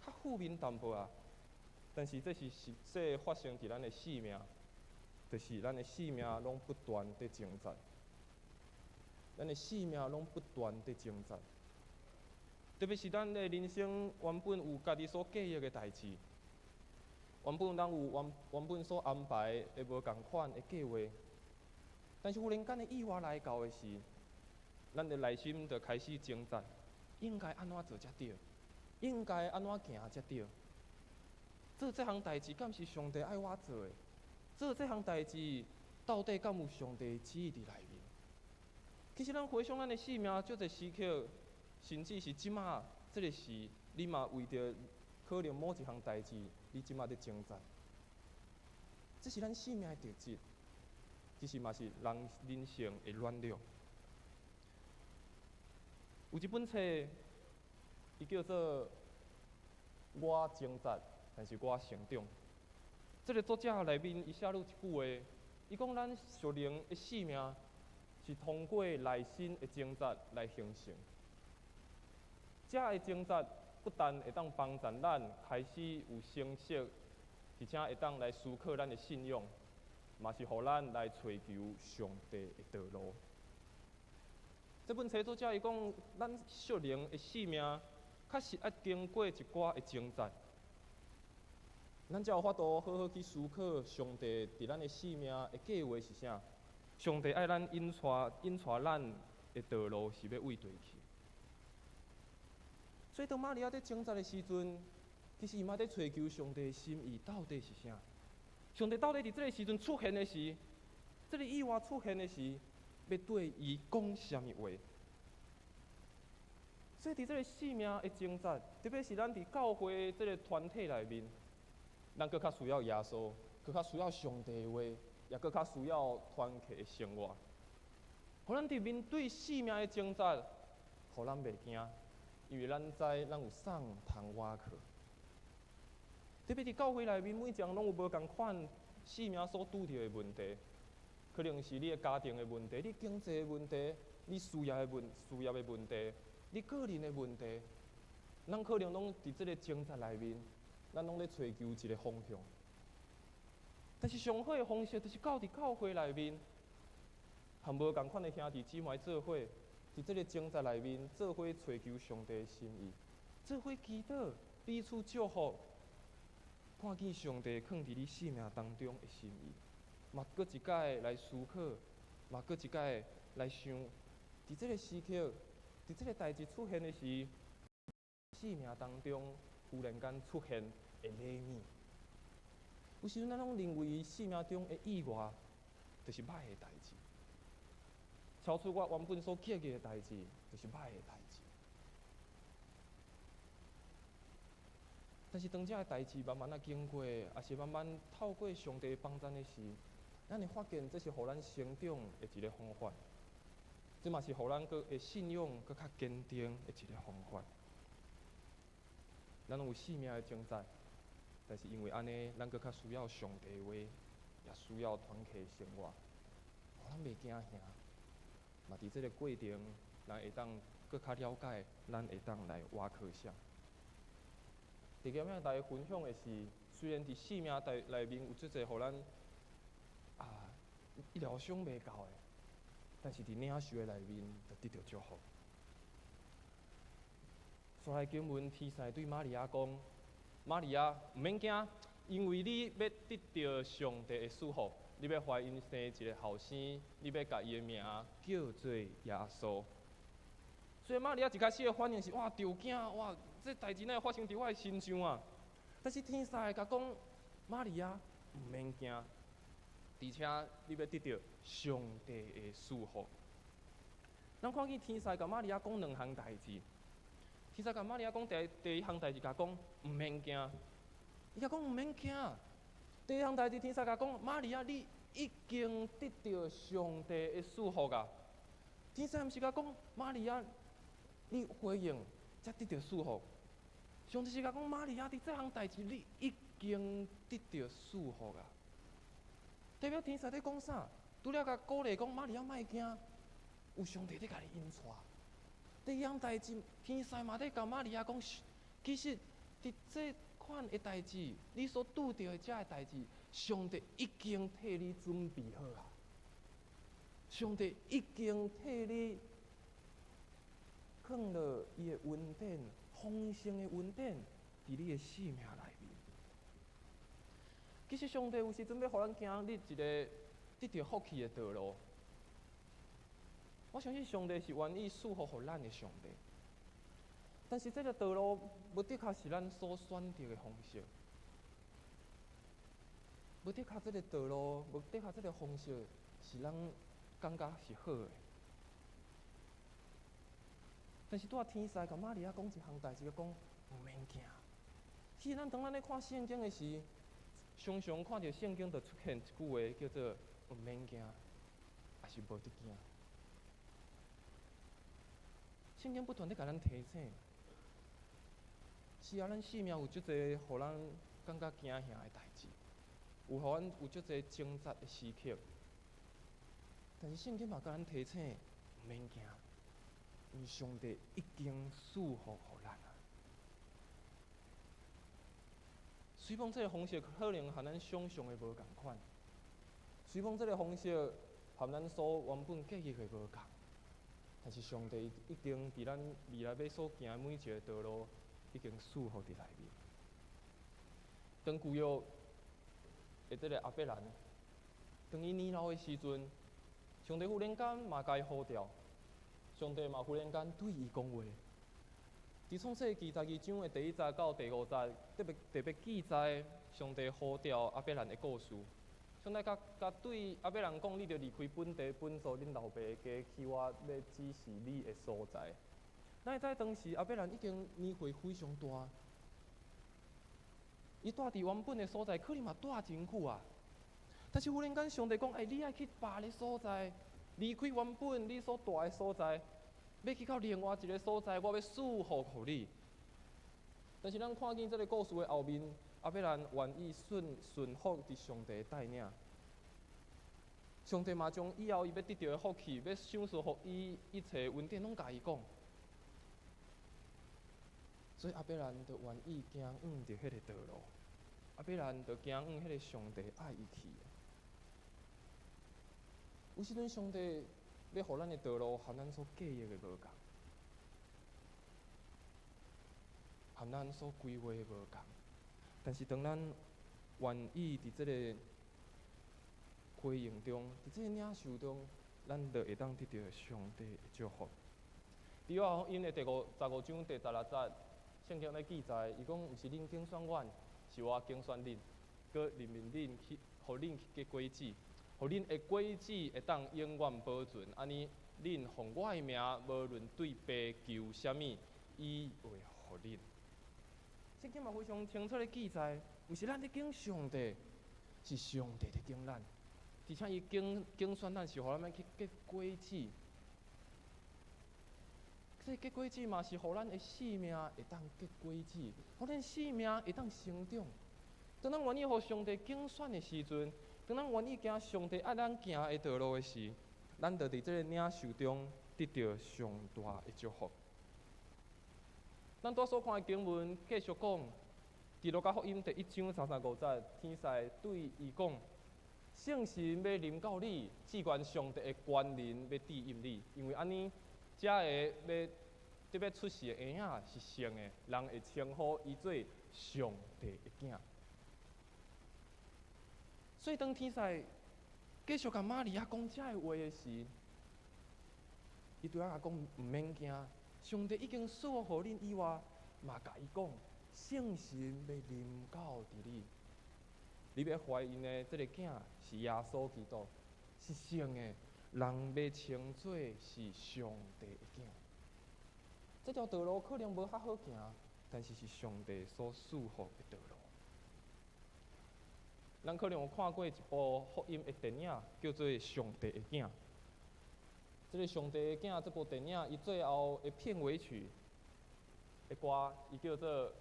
较负面淡薄啊。但是这是实际发生伫咱的生命，就是咱的生命拢不断地挣扎，咱的生命拢不断地挣扎。特别是咱的人生原本有家己所计划的代志，原本咱有原本所安排的无共款的计划，但是忽然间的意外来到的时，咱的内心就开始挣扎，应该安怎做才对？应该安怎行才对？做这项代志，敢是上帝爱我做的？做这项代志，到底敢有上帝旨意伫内面？其实咱回想咱的生命，足侪时刻。甚至是即马这个时，你嘛为着可能某一项代志，你即马在挣扎。这是咱生命的特质，其实嘛是人生的软弱。有一本册，伊叫做《我挣扎，但是我成长》。这个作者内面伊写了一句话，伊讲咱属灵的生命是通过内心的挣扎来形成。这个挣扎不但会当帮助咱开始有成熟，而且会当来思考咱的信仰，嘛是互咱来找求上帝的道路。这本册作者伊讲，咱属灵的生命，确实要经过一寡的挣扎，咱才有法度好好去思考上帝伫咱的生命的计划是啥。上帝爱咱引带咱的道路是要为对去。所以，当玛利亚在挣扎的时阵，其实伊嘛在找求上帝的心意到底是啥？上帝到底伫这个时阵出现的时，这个意外出现的时，要对伊讲什么话？所以，伫这个生命的挣扎，特别是咱伫教会这个团体内面，咱更较需要耶稣，更较需要上帝的话，也更较需要团契的生活。互咱伫面对生命的挣扎，互咱袂惊。因为咱知，咱有送通瓦去。特别伫教会内面，每一人拢有无共款生命所拄着的问题，可能是你的家庭的问题、你经济的问题、你事业的问题、你个人的问题，咱可能拢伫这个挣扎内面，咱拢咧找求一个方向。但是上好的方式，就是到伫教会内面，和无共款的兄弟姊妹做伙。伫这个挣扎内面，做伙找求上帝的心意，做伙祈祷，彼此祝福，看见上帝放伫你生命当中的心意。嘛，搁一摆来思考，嘛，搁一摆来想，伫这个时刻，伫这个代志出现的时，生命当中忽然间出现的礼物。有时阵咱拢认为生命中的意外，就是歹的代志。超出我原本所计划的代志，就是歹的代志。但是当这个代志慢慢经过，也是慢慢透过上帝帮助的时，咱会发现这是互咱成长的一个方法。这嘛是互咱个信仰搁较坚定的一个方法。咱有生命的挣扎，但是因为安尼，咱搁较需要上帝的话，也需要团契生活，互咱袂惊吓。嘛，伫这个过程，咱会当搁较了解，咱会当来挖靠啥。第二点，大家分享的是，虽然伫生命内面有足侪互咱意料想袂到的，但是伫领受的内面，就得到祝福。所来经文天使对玛利亚讲：“玛利亚，毋免惊，因为你要得到上帝的赐福，你要怀孕生一个后生，你要甲伊的名叫做耶稣。”所以玛利亚一开始的反应是：哇，着惊！哇，这代志哪会发生伫我的身上啊？但是天使甲讲：玛利亚，毋免惊，而且你要得到上帝的赐福。咱看见天使甲玛利亚讲两项代志。天使甲玛利亚讲第一项代志，甲讲毋免惊。伊甲讲毋免惊。第一项代志，天使甲讲：玛利亚，你已经得到上帝的赐福啊！天使毋是甲讲：玛利亚，你回应才得到赐福。上帝是甲讲：玛利亚，伫这项代志，你已经得到赐福啊！代表天使在讲啥？除了甲鼓励讲玛利亚莫惊，有上帝在甲你引带。第二项代志，天使嘛在甲玛利亚讲，其实伫这款的代志，你所拄到的这个代志，上帝已经替你准备好啊！上帝已经替你放落伊的恩典、丰盛的恩典伫你的生命内面。其实上帝有时阵要互咱行你一个得到福气的道路。我相信上帝是愿意赐福予咱的上帝，但是这个道路无的确是咱所选择的方式，无的确这个道路，无的确这个方式是咱感觉是好的。但是拄天使甲玛利亚讲一项代志，讲毋免惊。其实咱当咱咧看圣经的时，常常看到圣经就出现一句话叫做“毋免惊”，也是无得惊。圣经不断地甲咱提醒，是啊，咱生命有足侪互咱感觉惊吓的代志，有互咱有足侪挣扎的时刻。但是圣经嘛甲咱提醒，毋免惊，因为上帝已经赐福互咱啊。虽讲这个方式可能和咱想象的无共款，虽讲这个方式和咱所原本计划的无共。但是上帝已经伫咱未来要所行的每一个道路，已经赐福伫内面。当旧约的这个亚伯兰，当伊年老的时阵，上帝忽然间嘛甲伊呼召，上帝嘛忽然间对伊讲话。伫创世记12章的第1节到第5节，特别记载上帝呼召亚伯兰的故事。上帝甲对亚伯兰讲：“你着离开本地本族恁老爸的家，去我要指示你的所在。”咱会知当时亚伯兰已经年岁非常大，伊住伫原本的所在，可能嘛住真久啊。但是忽然间上帝讲：“你爱去别个所在，离开原本你所住的所在，要去到另外一个所在，我要赐福予你。”但是咱看见这个故事的后面。亚伯兰愿意顺服伫上帝的带领，上帝嘛将以后伊要得到的福气，要享受予伊一切恩典，拢甲伊讲。所以亚伯兰就愿意行往着迄个道路，亚伯兰就行往迄个上帝爱伊去的。有时阵上帝要互咱的道路，和咱所计划的无共，和咱所规划的无共。但是，当咱愿意伫这个回应中，伫这个领受中，咱就会当得到上帝的祝福。伫约翰福音的第15章第16节，圣经咧记载，伊讲毋是恁竞选阮，是我竞选恁，佮任命恁去，互恁去结果子，互恁的果子会当永远保存。安尼，恁奉我的名，无论对爸求啥物，伊会互恁。圣经嘛非常清楚的记载，毋是咱咧敬上帝，是上帝咧敬咱。而且伊竞选咱是互咱要去结果子。这结果子嘛是互咱的生命会当结果子，互咱生命会当成长。当咱愿意互上帝竞选的时阵，当咱愿意行上帝爱咱行的道路的时，咱就伫这个领受中得到上大的祝福。咱拄所看的经文继续讲，伫路加福音第1章35节，天使对伊讲：圣神要临到你，至关上帝的权能要庇荫你，因为安尼，遮个要出世的婴仔是圣的，人会称呼伊做上帝的囝。所以当天使继续甲玛利亚讲遮个话的时，伊对我讲毋免惊，上帝已经赐互恁以外，嘛甲伊讲，圣神要临到伫你。你要怀孕的这个囝是耶稣基督，是圣的，人要称作是上帝的囝。这条道路可能无较好行，但是是上帝所赐福的道路。咱可能有看过一部福音的电影，叫做《上帝的囝》。这个《上帝的囝》这部电影，伊最后的片尾曲的歌，伊叫做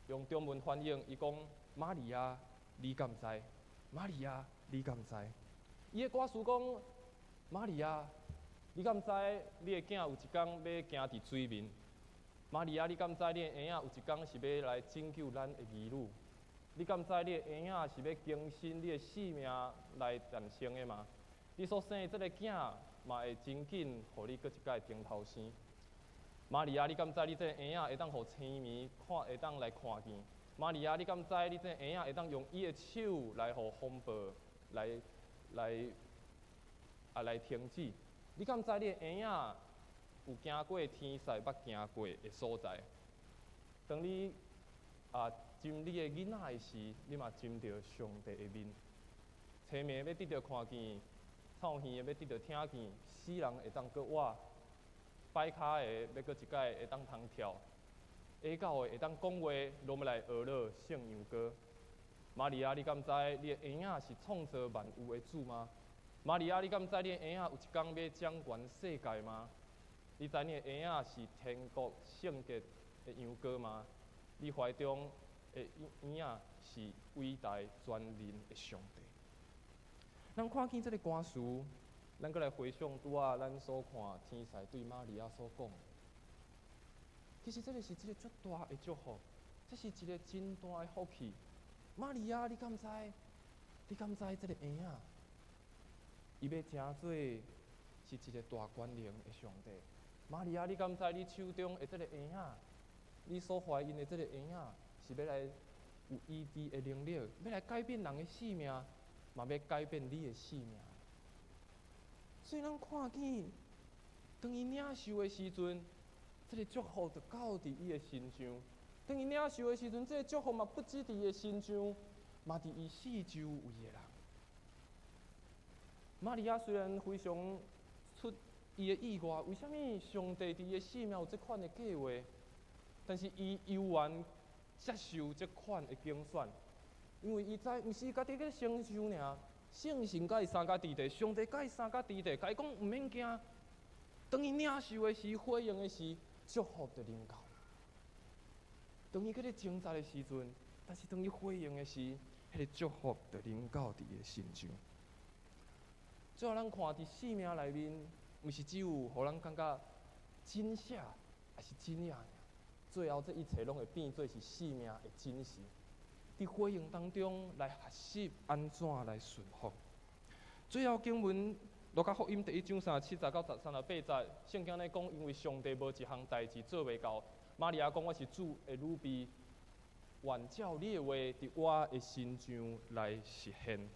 用中文翻译，伊讲玛利亚，你敢知？玛利亚，你敢知？伊的歌词讲，玛利亚，你敢知？你的囝有一天要行伫水面。玛利亚，你敢知？你的婴仔有一天是要来拯救咱的儿女？你敢知？你的婴仔是要更新你的性命来诞生的吗？你所生的这个囝，嘛会真紧，互你搁一摆顶头生。玛利亚，你敢知？你这个婴仔会当互青迷会当来看见？玛利亚，你敢知？你这个婴仔会当用伊的手来互风暴来停止？你敢知？你的婴仔有行过天使捌行过的所在？当你浸你的囡仔的时，你嘛浸着上帝的面。青迷要得到看见，臭耳要得到听见，死人会当搁活，摆骹的要搁一摆会当通跳，下狗的会当讲话，拢要来学了圣羊羔。玛利亚，你敢知你的婴仔是创造万有的主吗？玛利亚，你敢知你的婴仔有一天要掌权世界吗？你知你的婴仔是天国圣洁的羊羔吗？你怀中的婴仔是伟大全能的上帝。咱看见这个歌词，咱搁来回想拄仔咱所看天使对玛利亚所讲，其实这个是一个足大的祝福，这是一个真大的福气。玛利亚，你敢知？你敢知这个婴仔，伊要成做是一个大权能的上帝？玛利亚，你敢知？你手中的这个婴仔，你所怀孕的这个婴仔，是要来有医治的能力，要来改变人的性命，嘛要改变你的性命。所以咱看见，当伊领受的时阵，这个祝福就到伫伊的身上。当伊领受的时阵，这个祝福嘛不止伫伊的身上，嘛伫伊四周围的人。玛利亚虽然非常出伊的意外，为什么上帝伫伊的生命有这款的计划？但是伊悠然接受这款的拣选，因为伊知毋是家己去承受尔，圣神甲伊三甲伫地，上帝甲伊三甲伫地，甲伊讲毋免惊。当伊领受的时，回应的时，祝福就临到。当伊搁咧挣扎的时阵，但是当伊回应的时，迄个祝福就临到伫伊的身上。最后咱看伫生命内面，毋是只有互咱感觉真写，还是真影尔。最后这一切拢会变做是生命的真实。伫回应当中来学习安怎来顺服。最后经文，路加福音第1章37到38节，圣经咧讲，因为上帝无一项代志做袂到。玛利亚讲：“我是主的女婢，愿照你的话，伫我的身上来实现。”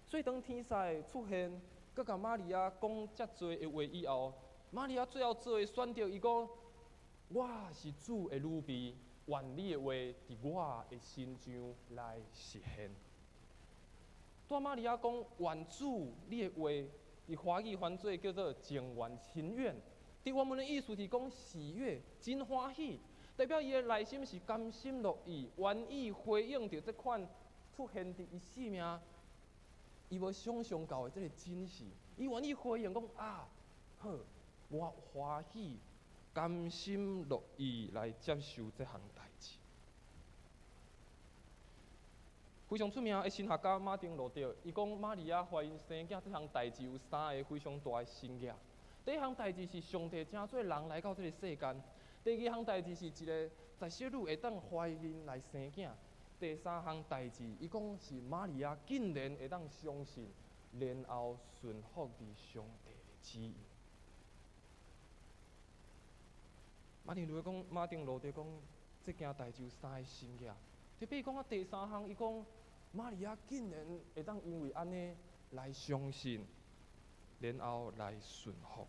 所以当天使出现，佮甲玛利亚讲遮多的话以后，玛利亚最后做的选择，伊讲：“我是主的女婢，愿你的话伫我的身上来实现。”当玛利亚讲：“愿主你的话”，伫华语翻做叫做情愿情愿。伫我们的意思是讲喜悦、真欢喜，代表伊的内心是甘心乐意，愿意回应着这款出现伫伊生命，伊无想象到的这个真实，伊愿意回应讲啊，好，我欢喜、甘心乐意来接受这项代志。非常出名的神学家马丁路德，伊讲玛利亚怀孕生囝这项代志有3个非常大的神业。第一项代志是上帝请做人来到这个世间；第二项代志是一个在小女会当怀孕来生囝；第三项代志，伊讲是玛利亚竟然会当相信，然后顺服伫上帝的旨意。马丁路德讲，这件代志有三个新嘅。特别讲第三项，伊讲玛利亚竟然会当因为安尼来相信，然后来顺服。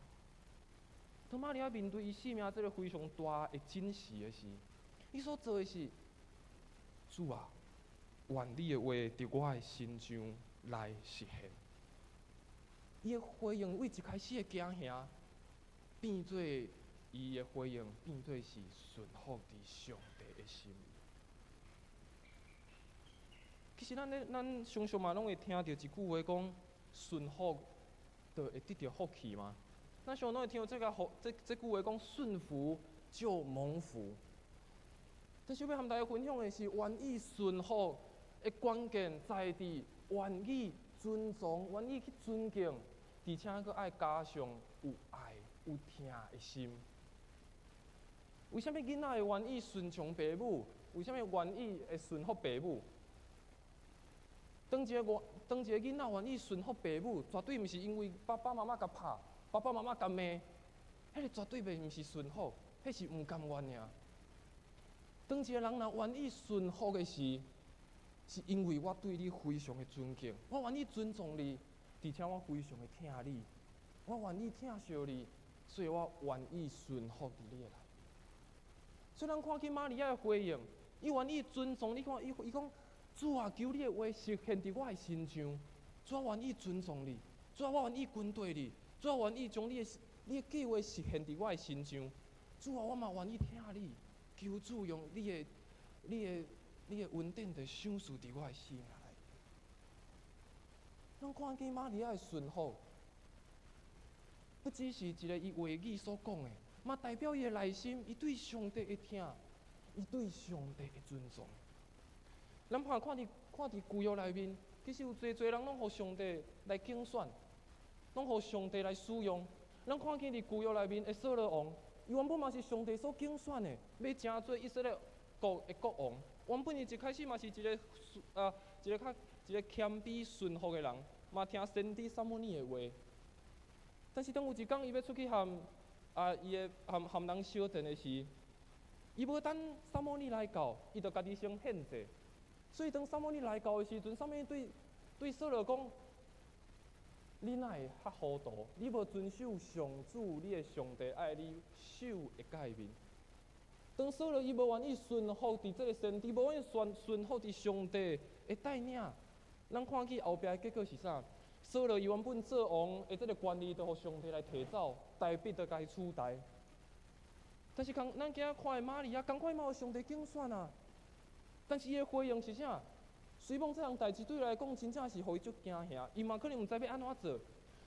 当玛利亚面对伊生命这个非常大的真实的时，伊所做的是，主啊，愿你的话伫我的心上来实现。伊的回应为一开始的惊吓，变做伊的回应变做是顺服伫上帝的心意。其实咱常常嘛拢会听到一句话讲，顺服就会得到福气嘛。咱常拢会听到这句话讲，顺服就蒙福。但是要和大家分享的是，愿意顺服的关键在于愿意尊重、愿意去尊敬，而且佫爱加上有爱、有疼的心。为什么囡仔会愿意顺从父母？为什么愿意会顺服父母？当一个囡仔愿意顺服父母，绝对毋是因为爸爸妈妈甲拍、爸爸妈妈甲骂，迄个绝对袂毋是顺服，迄是毋甘愿尔。当一个人若愿意顺服的时，是因为我对你非常的尊敬，我愿意尊重你，而且我非常的疼你，我愿意疼惜你，所以我愿意顺服伫你的内。所以咱看见玛利亚的回应，伊愿意尊重，你看伊讲，主啊，求你的话实现伫我的心上，主啊，愿意尊重你，主啊，我愿意跟对你，主啊，愿意将你的计划实现伫我的心上，主啊，我嘛愿意听你。求主用你的稳定的赏赐伫我的生命内。咱看见玛利亚的顺服，不只是一个伊话语所讲的，嘛代表伊的内心，伊对上帝的疼，伊对上帝的尊重。咱看伫旧约内面，其实有侪人拢互上帝来竞选，拢互上帝来使用。咱看见伫旧约内面的扫罗王。伊原本嘛是上帝所竞选的，要成做以色列国的国王。原本伊一开始嘛是一个谦卑顺服的人，嘛听先知撒母耳的话。但是当有一天伊要出去和人相争的时，伊无等撒母耳来到，伊就家己先献祭。所以当撒母耳来到的时阵，撒母耳对扫罗讲。你哪会遐糊涂？你无遵守上主你的上帝爱你手的诫命。当扫罗伊无愿意顺服伫这个先知，无愿意顺服伫上帝的带领，咱看见后壁的结果是啥？扫罗伊原本做王的这个权利，就互上帝来摕走，大必就该取代。但是咱今仔看的玛利亚，赶快嘛有上帝竞选啊！但是伊的回应是啥？虽讲这项代志对伊来讲真正是互伊足惊吓，伊嘛可能毋知要安怎做，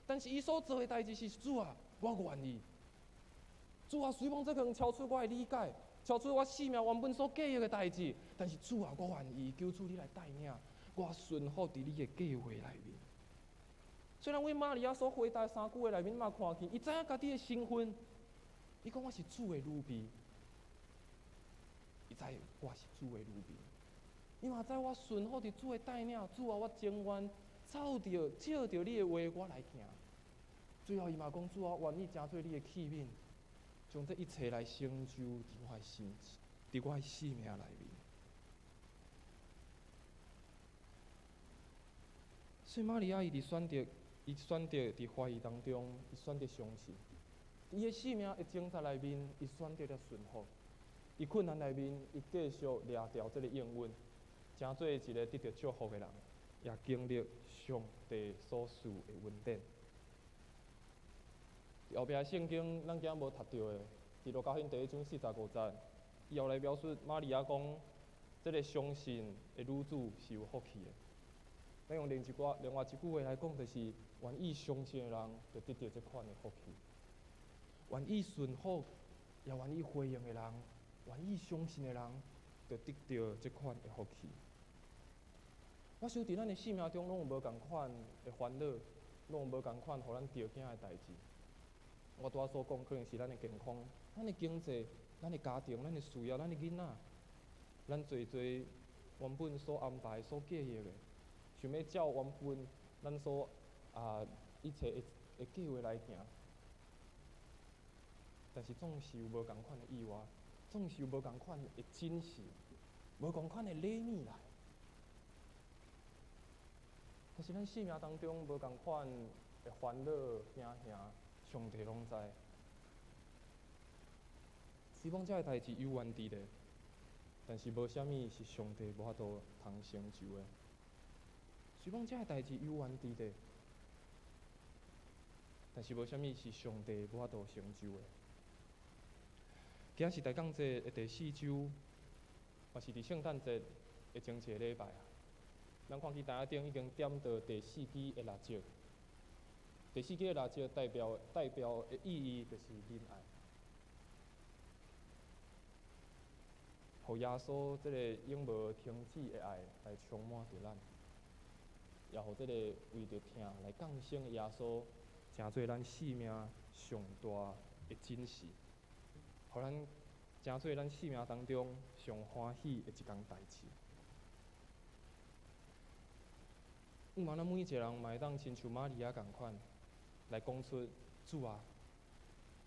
但是伊所做的代志是主啊，我愿意。主啊，虽讲这可能超出我的理解，超出我生命原本所计划的代志，但是主啊，我愿意，求主你来带领，我顺服伫你的计划内面。虽然为玛利亚所回答三句话内面，嘛看见，伊知影家己的身份，伊讲我是主的女婢，伊知我是主的女婢。伊嘛知我顺服伫主的带领，主啊，我情愿照着你的话我来行。最后伊嘛讲，主啊，愿意成做你的器皿，将这一切来成就伫我的生命内面。所以玛利亚伊选择伫怀疑当中，伊选择相信。伊的生命的挣扎内面，伊选择了顺服；伊困难内面，伊继续掠掉这个应允。成做一个得到祝福的人，也经历上帝所赐的恩典。后壁圣经咱今仔无读到的，伫路加福音第1章45节，伊后来描述玛利亚讲，这个相信的女子是有福气的。咱用另外一句话来讲，就是愿意相信的人，就得到这款的福气；愿意顺服，也愿意回应的人，愿意相信的人，就得到这款的福气。我想伫咱的生命中，拢有无共款的烦恼，拢有无共款互咱着惊的代志。我拄仔所讲，可能是咱的健康、咱的经济、咱的家庭、咱的事业、咱的囡仔，咱原本所安排、所计划的，想要照原本咱所一切的计划来行，但是总是有无共款的意外，总是有无共款的惊喜，无共款的礼物来。但是咱生命当中无共款的烦恼、惊吓，上帝拢知。希望这个代志有原伫咧，但是无啥物是上帝无法度通成就的。希望这个代志有原伫咧，但是无啥物是上帝无法度成就的。今仔是大港节的第4周，也是伫圣诞节的前一个礼拜啊。咱看见台顶已经点到第4支的蜡烛，第4支的蜡烛代表的意义就是仁爱，互耶稣这个永无停止的爱来充满着咱，也互这个为着疼来降生的耶稣，成做咱生命上大的珍视，互咱成做咱生命当中上欢喜的一件代志。有嘛，咱每一个人嘛会当亲像玛利亚共款，来讲出主啊，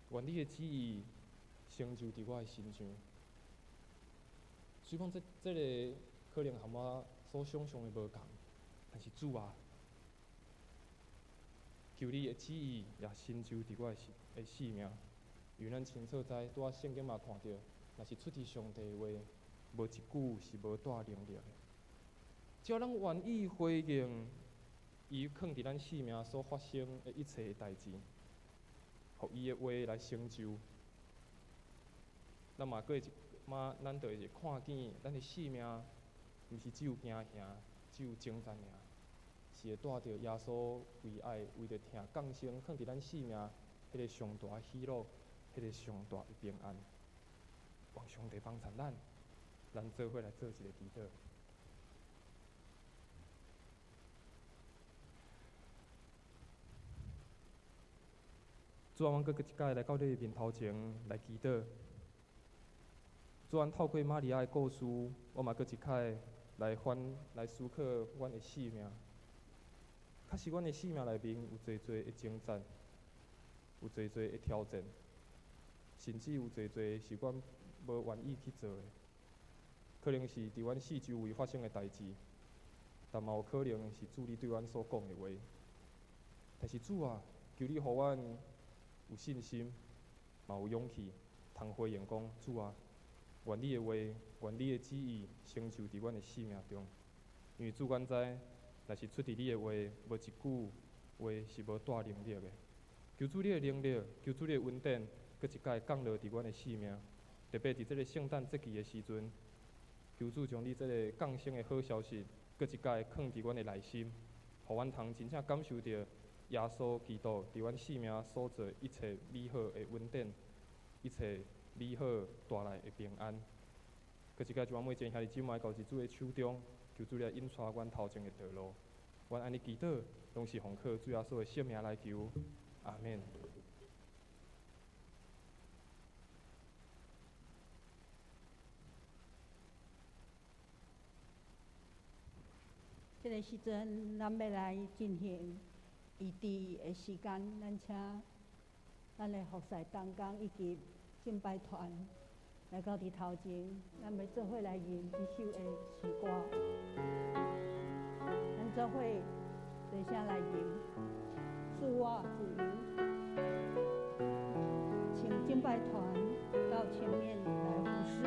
愿你的旨意成就伫我的身上。虽讲这个可能和我所想象的无共，但是主啊，求你的旨意也成就伫我的生命。因为咱清楚知，拄仔圣经嘛看到，若是出自上帝的话，无一句是无带能力的。只要咱愿意回应伊放伫咱生命所发生的一切代志，互伊的话来成就，咱嘛咱就会看见咱的生命，毋是只有惊吓，只有征战尔，是会带着耶稣为爱、为着疼降生，放伫咱生命迄个上大的喜乐，迄个上大的平安。望上帝帮衬咱做伙来做一个祈祷。主啊，阮搁一摆来到你面头前来祈祷。主啊，透过玛利亚的故事，我嘛搁一摆来思考阮的生命。确实，阮的生命内面有侪侪的征战，有侪侪的挑战，甚至有侪侪是阮无愿意去做的。可能是伫阮四周围发生的代志，但嘛有可能是主你对阮所讲的话。但是主啊，求你互阮有信心，嘛有勇气，通回应讲主啊，愿你的话，愿你的旨意成就伫阮的生命中。因为主阮知，若是出伫你的话，无一句话是无带能力的。求主你的能力，求主你的恩典，搁一摆降落伫阮的生命。特别伫这个圣诞节期的时阵，求主将你这个降生的好消息，搁一摆放伫阮的内心，互阮通真正感受到耶稣基督伫阮生命所做一切美好的恩典，一切美好带来的平安。搁一摆，就阮每一个兄弟姊妹交伫主的手中，求主来引带阮头前的道路。阮安尼祈祷，拢是奉靠主耶稣的圣名来求，阿免。这个时阵，咱要来进行仪式的时间，咱请咱的服侍同工以及敬拜团来到伫头前，咱要做伙来吟这首的诗歌。咱做伙齐声来吟，赐我自由。请敬拜团到前面来服侍。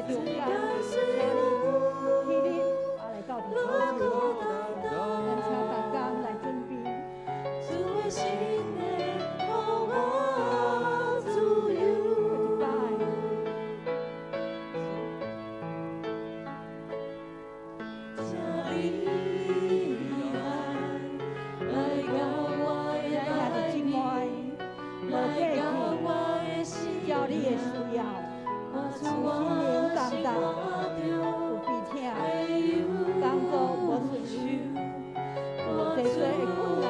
重要，请你起立，来到你头前，咱请大家来准备。主的心内，互我自由。照你的需要，心灵感动，有鼻痛，工作无顺利，多多的困难，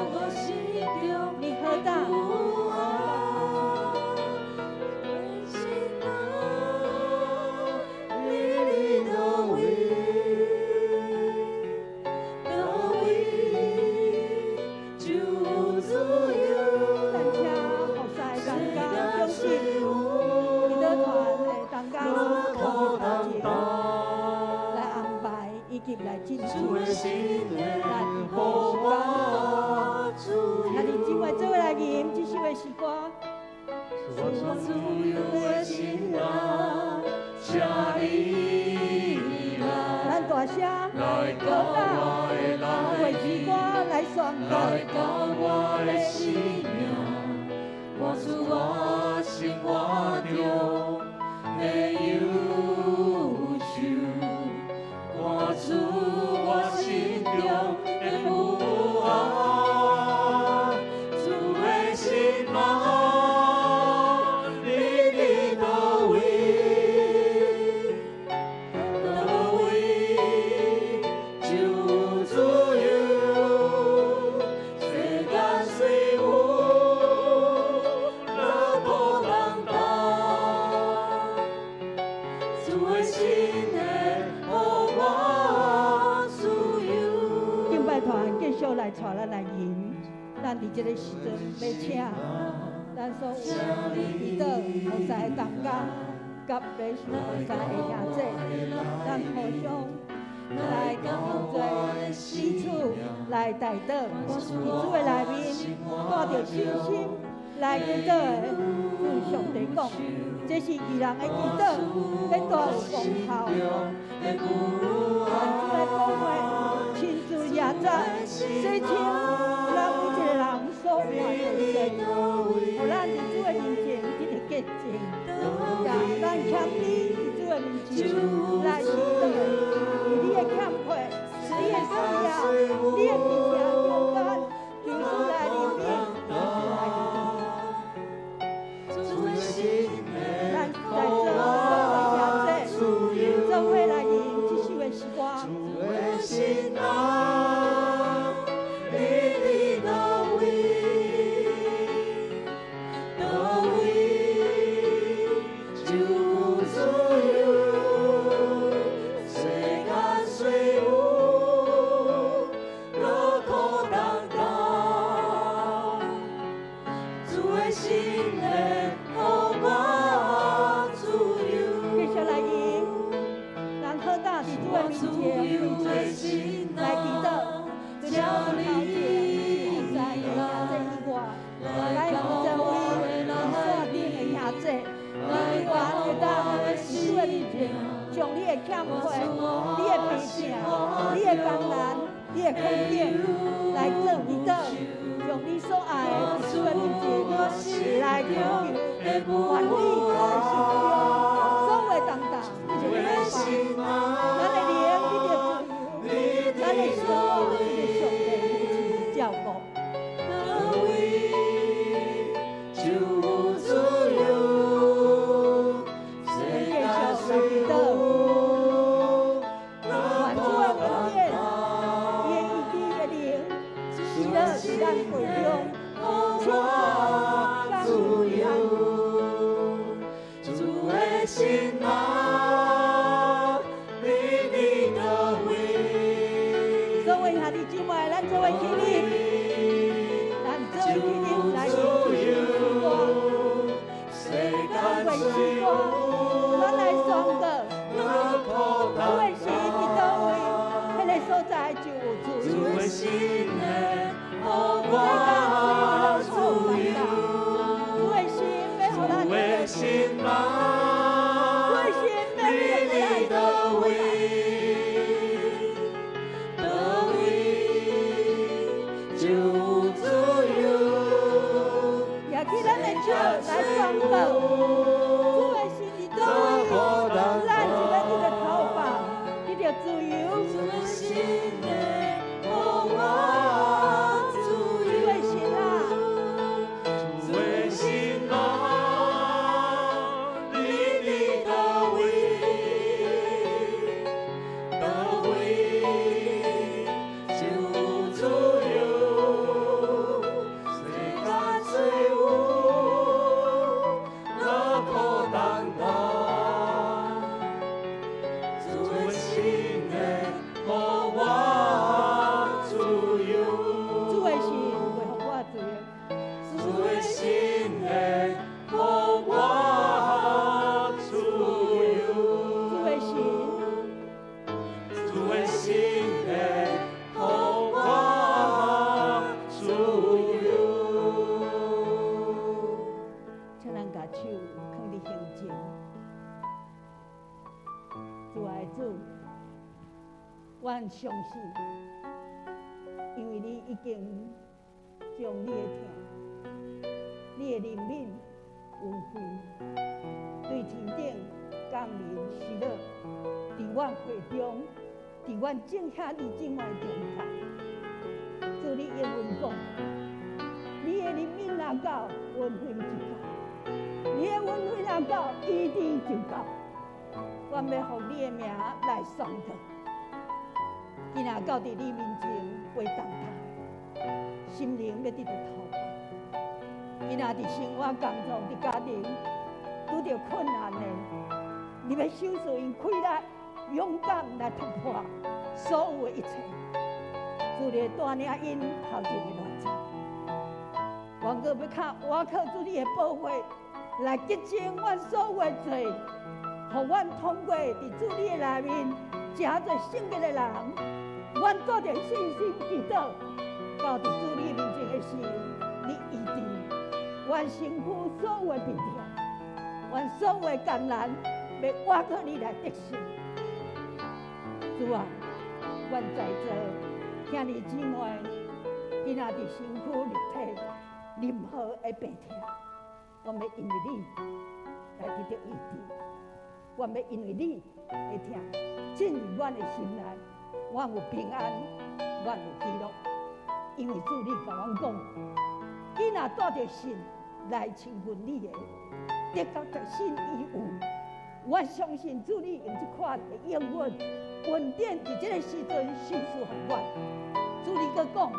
你何当？来进入，来提供时光。那你今晚做来吟这首的诗歌。我自由的心啊，请你来。咱大声来到我的为诗歌来宣告。来到我的生命，我主我生活中的忧愁。看出我心中的不安，主的心啊，你伫倒位，倒位就自由，世间随我，乐无人担，主的心的。继续来带咱来吟，咱伫这个时阵要请咱所有祈祷菩萨的同工，甲要信菩萨的兄弟，咱互相来用做彼此来带祷，伫主的内面带着信心来祈祷的，对上帝讲，这是义人的祈祷，要大有功效。咱主的讲话。亲自也在，洗清咱每一个人所犯的罪，互咱伫主的面前一个洁净，也咱欠你伫主的面前来祈祷，你的欠缺，你的需要，你的皮条勇敢，求主来怜悯，主的心，咱在这所有的总会来吟这首的诗歌。心啊，你伫倒位，倒位就自由，世间随我，乐苦担当，主的心的互我自由。继续来吟，咱好大伫主的面前。来祈祷，除了头前菩萨的兄弟以外，来负责为线顶的兄弟，永远会当伫主的面前，将你的欠缺、你的病痛、你的困难、你的困境来做祈祷，将你所爱的伫主的面前来求求，愿你来信用，所有重担，一个来放，咱的灵你着自由。咱的生活是上帝照顾，倒位就自由，世界上随倒，万主的恩典，伊的医治的灵，喜乐伫咱会中，赐福自由，主的心啊，你伫倒位。各位兄弟姊妹，咱做位起立，咱做位起立来吟这首诗歌，咱为诗歌，咱来宣告，主的心伫倒位，迄个所在就有自由。主的心的，我自由。主的心要互咱自由。主的心要互咱着自由。主的心内，互我自主的心啊，主的心啊，你的到位，到位就自由，世间最有那可当当，主的心内，互我自由。主的心为互我自由。主的心内，互我自由。主的心，主的心内，互我自由。请咱把手放伫胸前。主爱的主，我很相信，因为你已经将你的疼、你的怜悯、恩惠，对天顶降临喜乐，伫阮会中，伫阮正下你正外中间。主，你应允讲，你的怜悯若到，恩惠就到；你的恩惠若到，医治就到。我要奉你的名来宣告，今仔到伫你面前为重担，心灵要得到突破。今仔伫生活工作、伫家庭拄着困难的，你要守住因开力，勇敢来突破所有的一切。主你带领因头前的路程，我阁要靠主你的保护来洁净阮所有的罪。互阮通过伫主你的内面，真做圣洁的人。阮带着信心祈祷，到伫主你面前的时候，你医治阮身躯所有的病痛，阮所有的艰难，要我靠你来得胜。主啊，阮在座兄弟姊妹，今仔伫身躯肉体任何的病痛，我要因为你来得到医治。我要因为你的疼进入阮的心内，我有平安，我有喜乐。因为主你甲阮讲，囡仔带着信来亲近你的，得到着信以有。我相信主你用这款的应允恩典，伫这个时阵信属互阮。主你阁讲，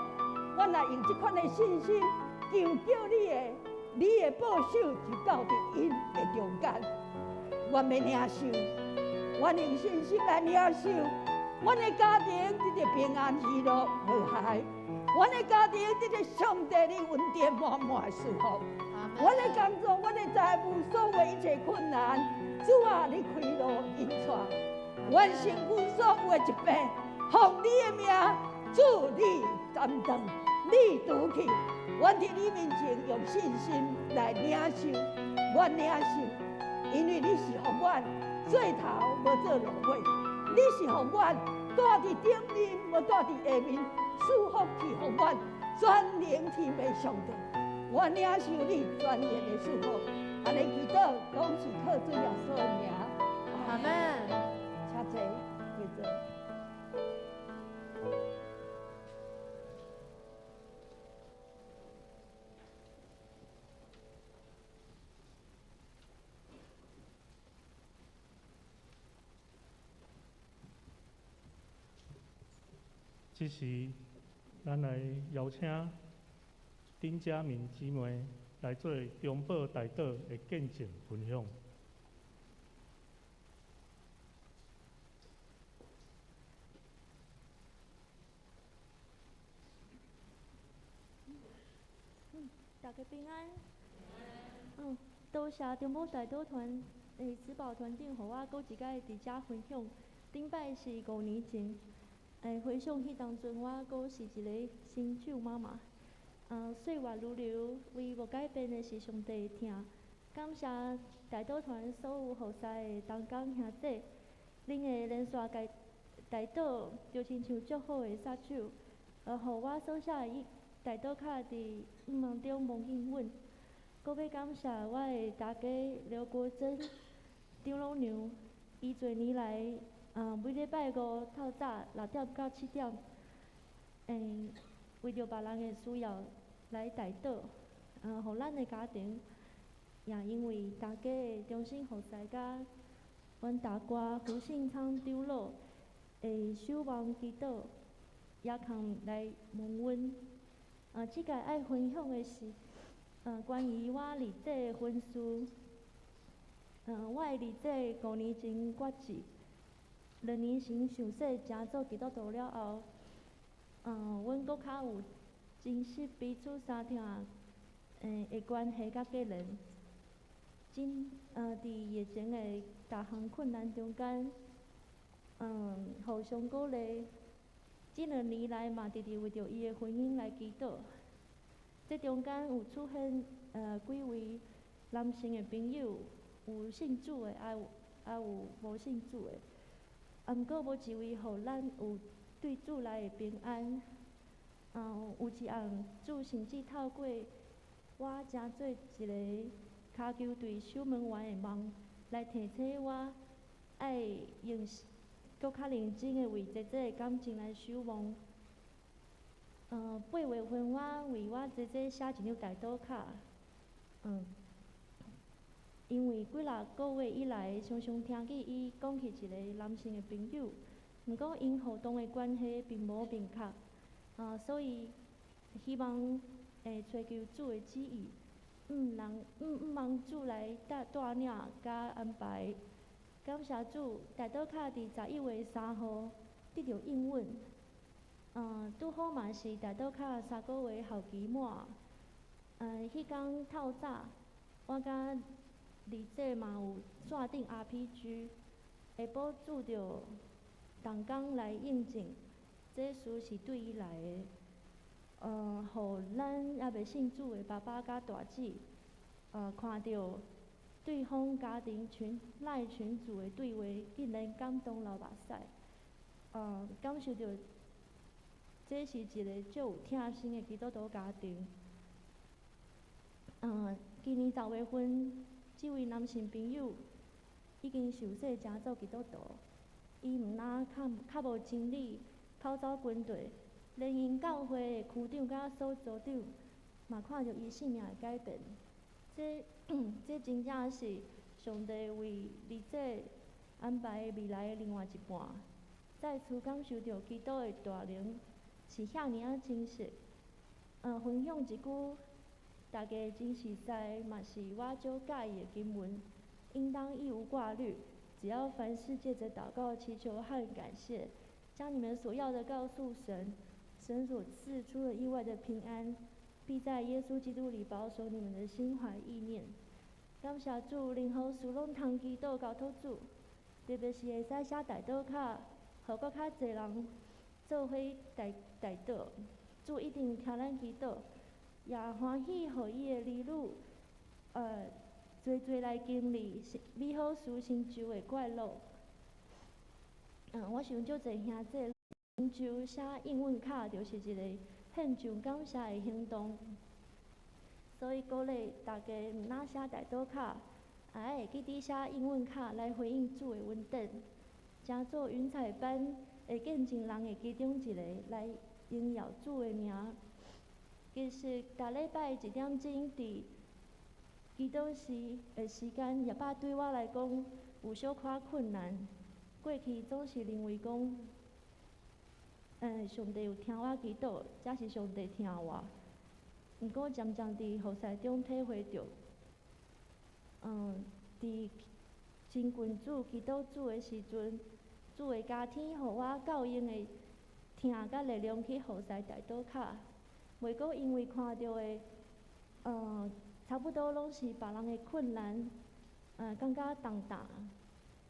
阮若用这款的信心，求叫你的保守就到伫因的中间。阮要领受，阮用信心来领受，阮的家庭得着平安、喜乐、和谐；阮的家庭得着上帝的恩典满满的祝福。阮的工作、阮的财务，所有一切困难，主啊，你开路引带。阮身躯所有的疾病，奉你的名，主你担当，你拄去。阮伫你面前用信心来领受，阮领受。因为你是互阮做头，无做落尾；你是互阮住伫顶面，无住伫下面，赐福去互阮全能天父上帝。我领受你全然的祝福，安尼祈祷，拢是靠主耶稣的名。阿门。请坐，跪坐。这时，咱来邀请丁家明姊妹来做中保大道的见证分享。大家平安。多谢中保大道团慈宝团长，互我搁一摆伫遮分享。顶摆是5年前，回想迄当阵，我搁是一个新手妈妈。岁月如流，唯无改变的是上帝的疼。感谢大道团所有服侍的同工兄弟，恁的连续大道就亲像足好的杀手，互我所写的大道卡伫梦中蒙应允。搁要感谢我的大家刘国珍、张老娘，伊侪年来每礼拜五透早6点到7点，为着别人的需要来代祷，互咱的家庭，也因为大家的忠心服侍甲阮大哥胡信昌长老的守望祈祷，也通来问阮。即个爱分享的是，关于我离这的婚事。我的离这5年前决志，2年前受洗成做基督徒了后，阮搁较有真实彼此相听的关系甲个人。伫疫情的大项困难中间，互相鼓励。这2年来嘛，直直为着伊的婚姻来祈祷。这中间有出现几位男性的朋友，有信主的，也有无信主的。毋过无一位互咱有对主来的平安。有一项主甚至透过我成做一个骹球队守门员的梦，来提醒我爱用搁较认真的为姐姐的感情来守望。8月份我为我姐姐写一张代祷卡，因为几若个月以来，常常听见伊讲起一个男性的朋友，毋过因互动的关系并无明确，所以希望会找求主的旨意，毋望主来带领甲安排。感谢主，代祷卡伫11月3号得到应允。拄好嘛是代祷卡3个月后期满。迄天透早，我甲离这嘛有线顶 RPG， 下晡拄着同工来应证，这事是对伊来的。互咱还袂信主的爸爸甲大姊，看到对方家庭赖群组的对话，竟然感动流目屎。感受到这是一个足有疼心的基督徒家庭。今年10月份，这位男性朋友已经受洗成做基督徒。伊毋但较无真理，跑走军队，连因教会的区长甲所组长，嘛看到伊性命的改变。这真正是上帝为离这安排未来的另外一半。再次感受到基督的大能是遐尔啊真实。分享一句大家真实在，嘛是我足介意的经文，应当一无挂虑，只要凡事借着祷告、祈求和感谢，将你们所要的告诉神，神所赐出了意外的平安，必在耶稣基督里保守你们的心怀意念。感谢主，任何事拢通祈祷交托主，特别是会使写代祷卡，互搁较侪人做伙代祷。主一定听咱祈祷，也欢喜互伊的儿女，侪来经历美好事成就的快乐。我想足侪兄弟成就写英文卡，就是一个献上感谢的行动。所以鼓励大家毋但写代祷卡，也会记得写英文卡来回应主的恩典，成做云彩般的见证人的其中一个，来荣耀主的名。其实逐礼拜1点钟伫祈祷时的时间，也捌对我来讲有小可困难。过去总是认为讲，上帝有听我祈祷，才是上帝听我。毋过渐渐伫服侍中体会到，伫亲近主、祈祷主的时阵，主的加添互我够用的听甲力量去服侍代祷卡，袂阁因为看到的，差不多拢是别人的困难，感觉重担，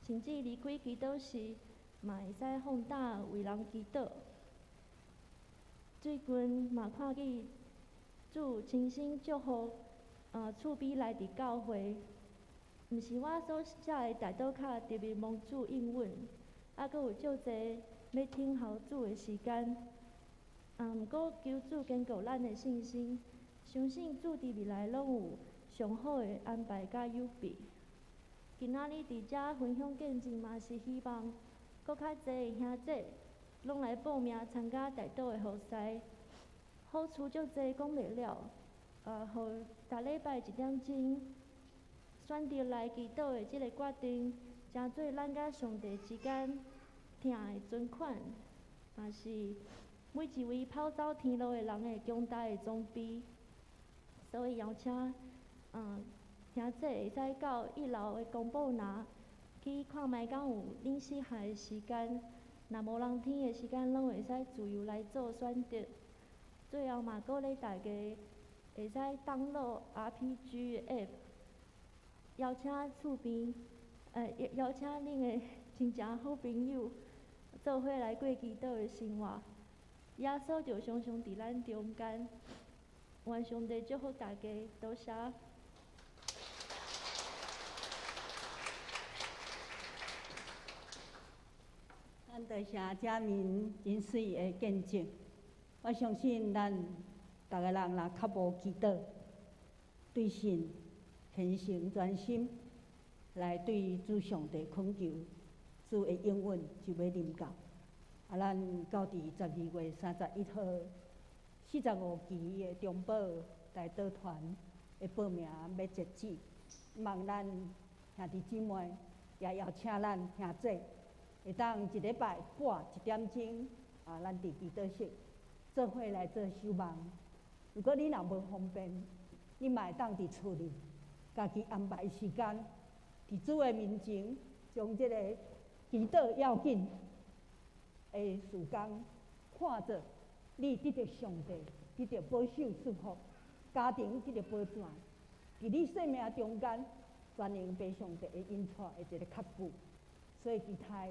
甚至离开祈祷时，嘛会使放胆为人祈祷。最近嘛看见主亲身祝福，厝边来伫教会，毋是我所写的代祷卡特别蒙主应允，阁有足侪要听候主的时间。毋过求主坚固咱的信心，相信主伫未来拢有上好的安排甲预备。今仔日伫遮分享见证嘛，是希望搁较侪的兄姐，拢来报名参加大岛的比赛，好处足侪讲袂了。互逐礼拜1点钟选择来祈祷的即个决定，诚做咱甲上帝之间听的存款，嘛是每一位跑走天路的人的强大的装备。所以邀请兄姐会使到1楼的公布栏去看卖，敢有恁适合的时间。若无人天的时间，拢会使自由来做选择。最后嘛，鼓励大家会使download RPG 的 App， 邀请厝边邀请恁的亲情好朋友做伙来过祈祷的生活。耶稣就常常伫咱中间，愿上帝祝福大家，多谢。咱多谢嘉明真水的见证。我相信咱逐个人若较无祈祷，对神虔诚专心来对主上帝恳求，主的应允就要临到。咱到伫12月31号45期的中保大岛团的报名要截止，望咱兄弟姊妹也邀请咱兄姐，会当1礼拜半1点钟咱伫祈祷室做伙来做守望。如果你若无方便，你嘛会当伫厝里家己安排时间，伫主的面前，将即个祈祷要紧的时间，看着你得到上帝，得到保守祝福，家庭得到保全，伫你生命中间，全能被上帝的引带的一个较久。所以期待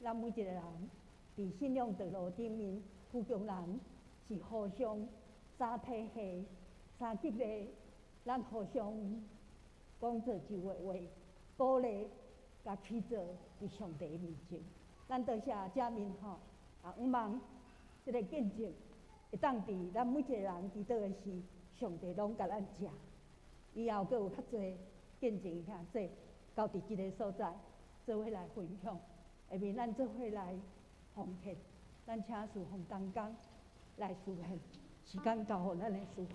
咱每一个人伫信仰道路顶面，富强人是互相相体系、相激励，咱互相讲做一话话，鼓励甲起做伫上帝的面前。咱多谢嘉明毋望即个见证会当伫咱每一个人祈祷的时，上帝拢甲咱食。以后阁有较侪见证兄弟到伫即个所在，做伙来分享，下面咱做伙来奉献，咱请事奉同工来实现，时间交互咱的师傅。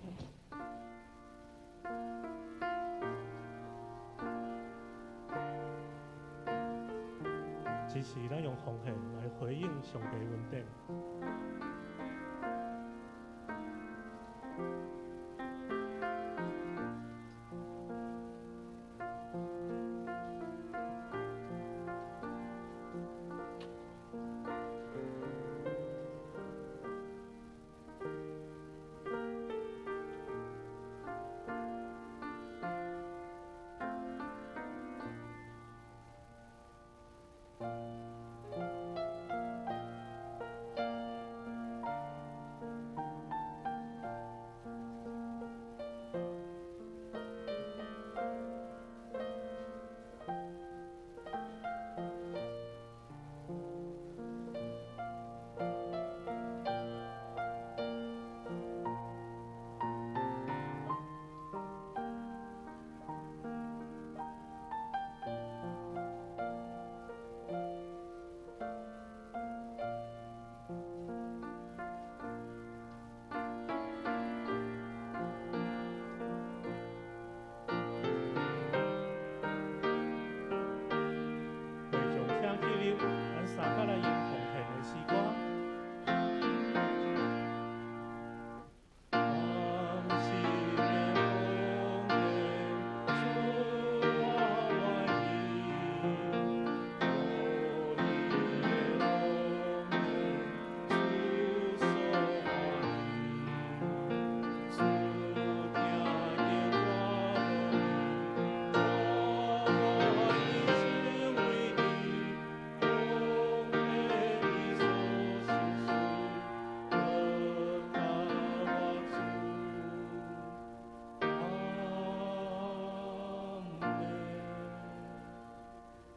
支持咱用奉献来回应上帝的恩典。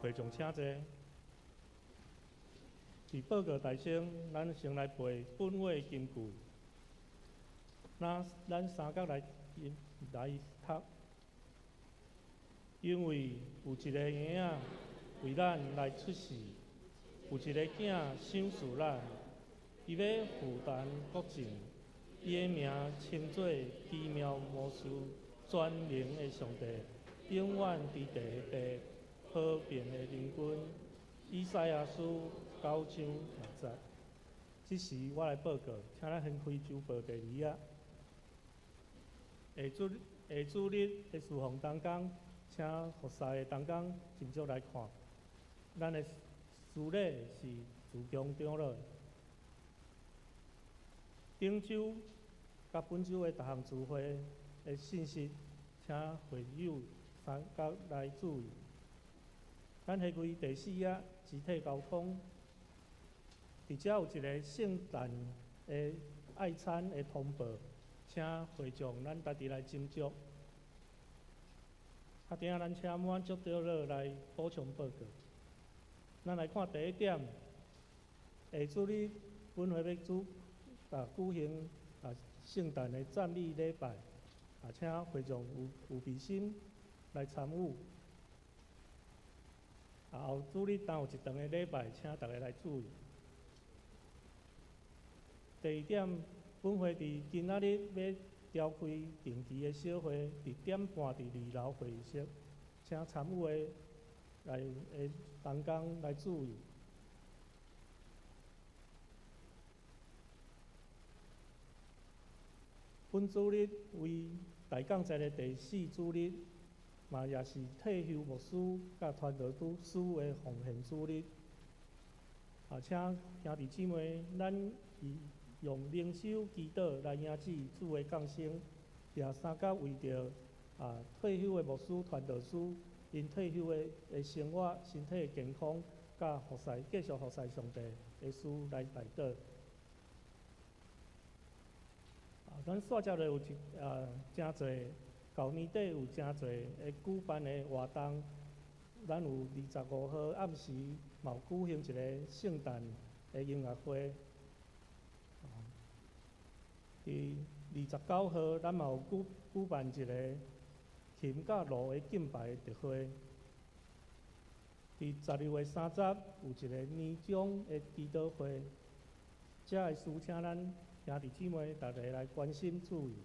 会众请坐。伫报告台上，咱先来背本话金句。咱三角来读，因为有一个婴仔为咱来出世，有一个囝想事咱，伊要负担国政，伊的名称作奇妙魔术、全能的上帝，永远伫第地和平的领军。以赛亚书9章6节。即时我来报告，请咱掀开周报第2页。下主日的事奉当中，请服侍的同工斟酌来看。咱的司礼是自强长老。顶周甲本周的逐项聚会的信息，请会友参加来注意。咱下规第4页集体交通，伫遮有一个圣诞的爱餐的通报，请会众咱家己来斟酌。下顶咱请满足长老来补充报告。咱来看第1点，下主日本会要举行圣诞的赞美礼拜，请会众有备心来参与。后主日当有一场的礼拜，请大家来注意。第2点，本会伫今仔日要召开定期的小会，伫点半伫2楼会议室，请参与的同工来注意。本主日为大降节的第4主日，嘛也是退休牧师甲传道师的奉献主日。请兄弟姊妹，咱用灵修祈祷来迎接主的降生，也三甲为着退休的牧师、传道师，因退休的生活、身体的健康，甲继续服侍上帝的事来代祷。咱煞遮落有真侪，旧年底有真侪的举办的活动，咱有25号暗时嘛有举行一个圣诞的音乐会。伫29号，咱嘛有举办一个琴甲锣的敬拜的特会。伫16月30有一个年终的祈祷会，这个事请咱兄弟姊妹大家来关心注意。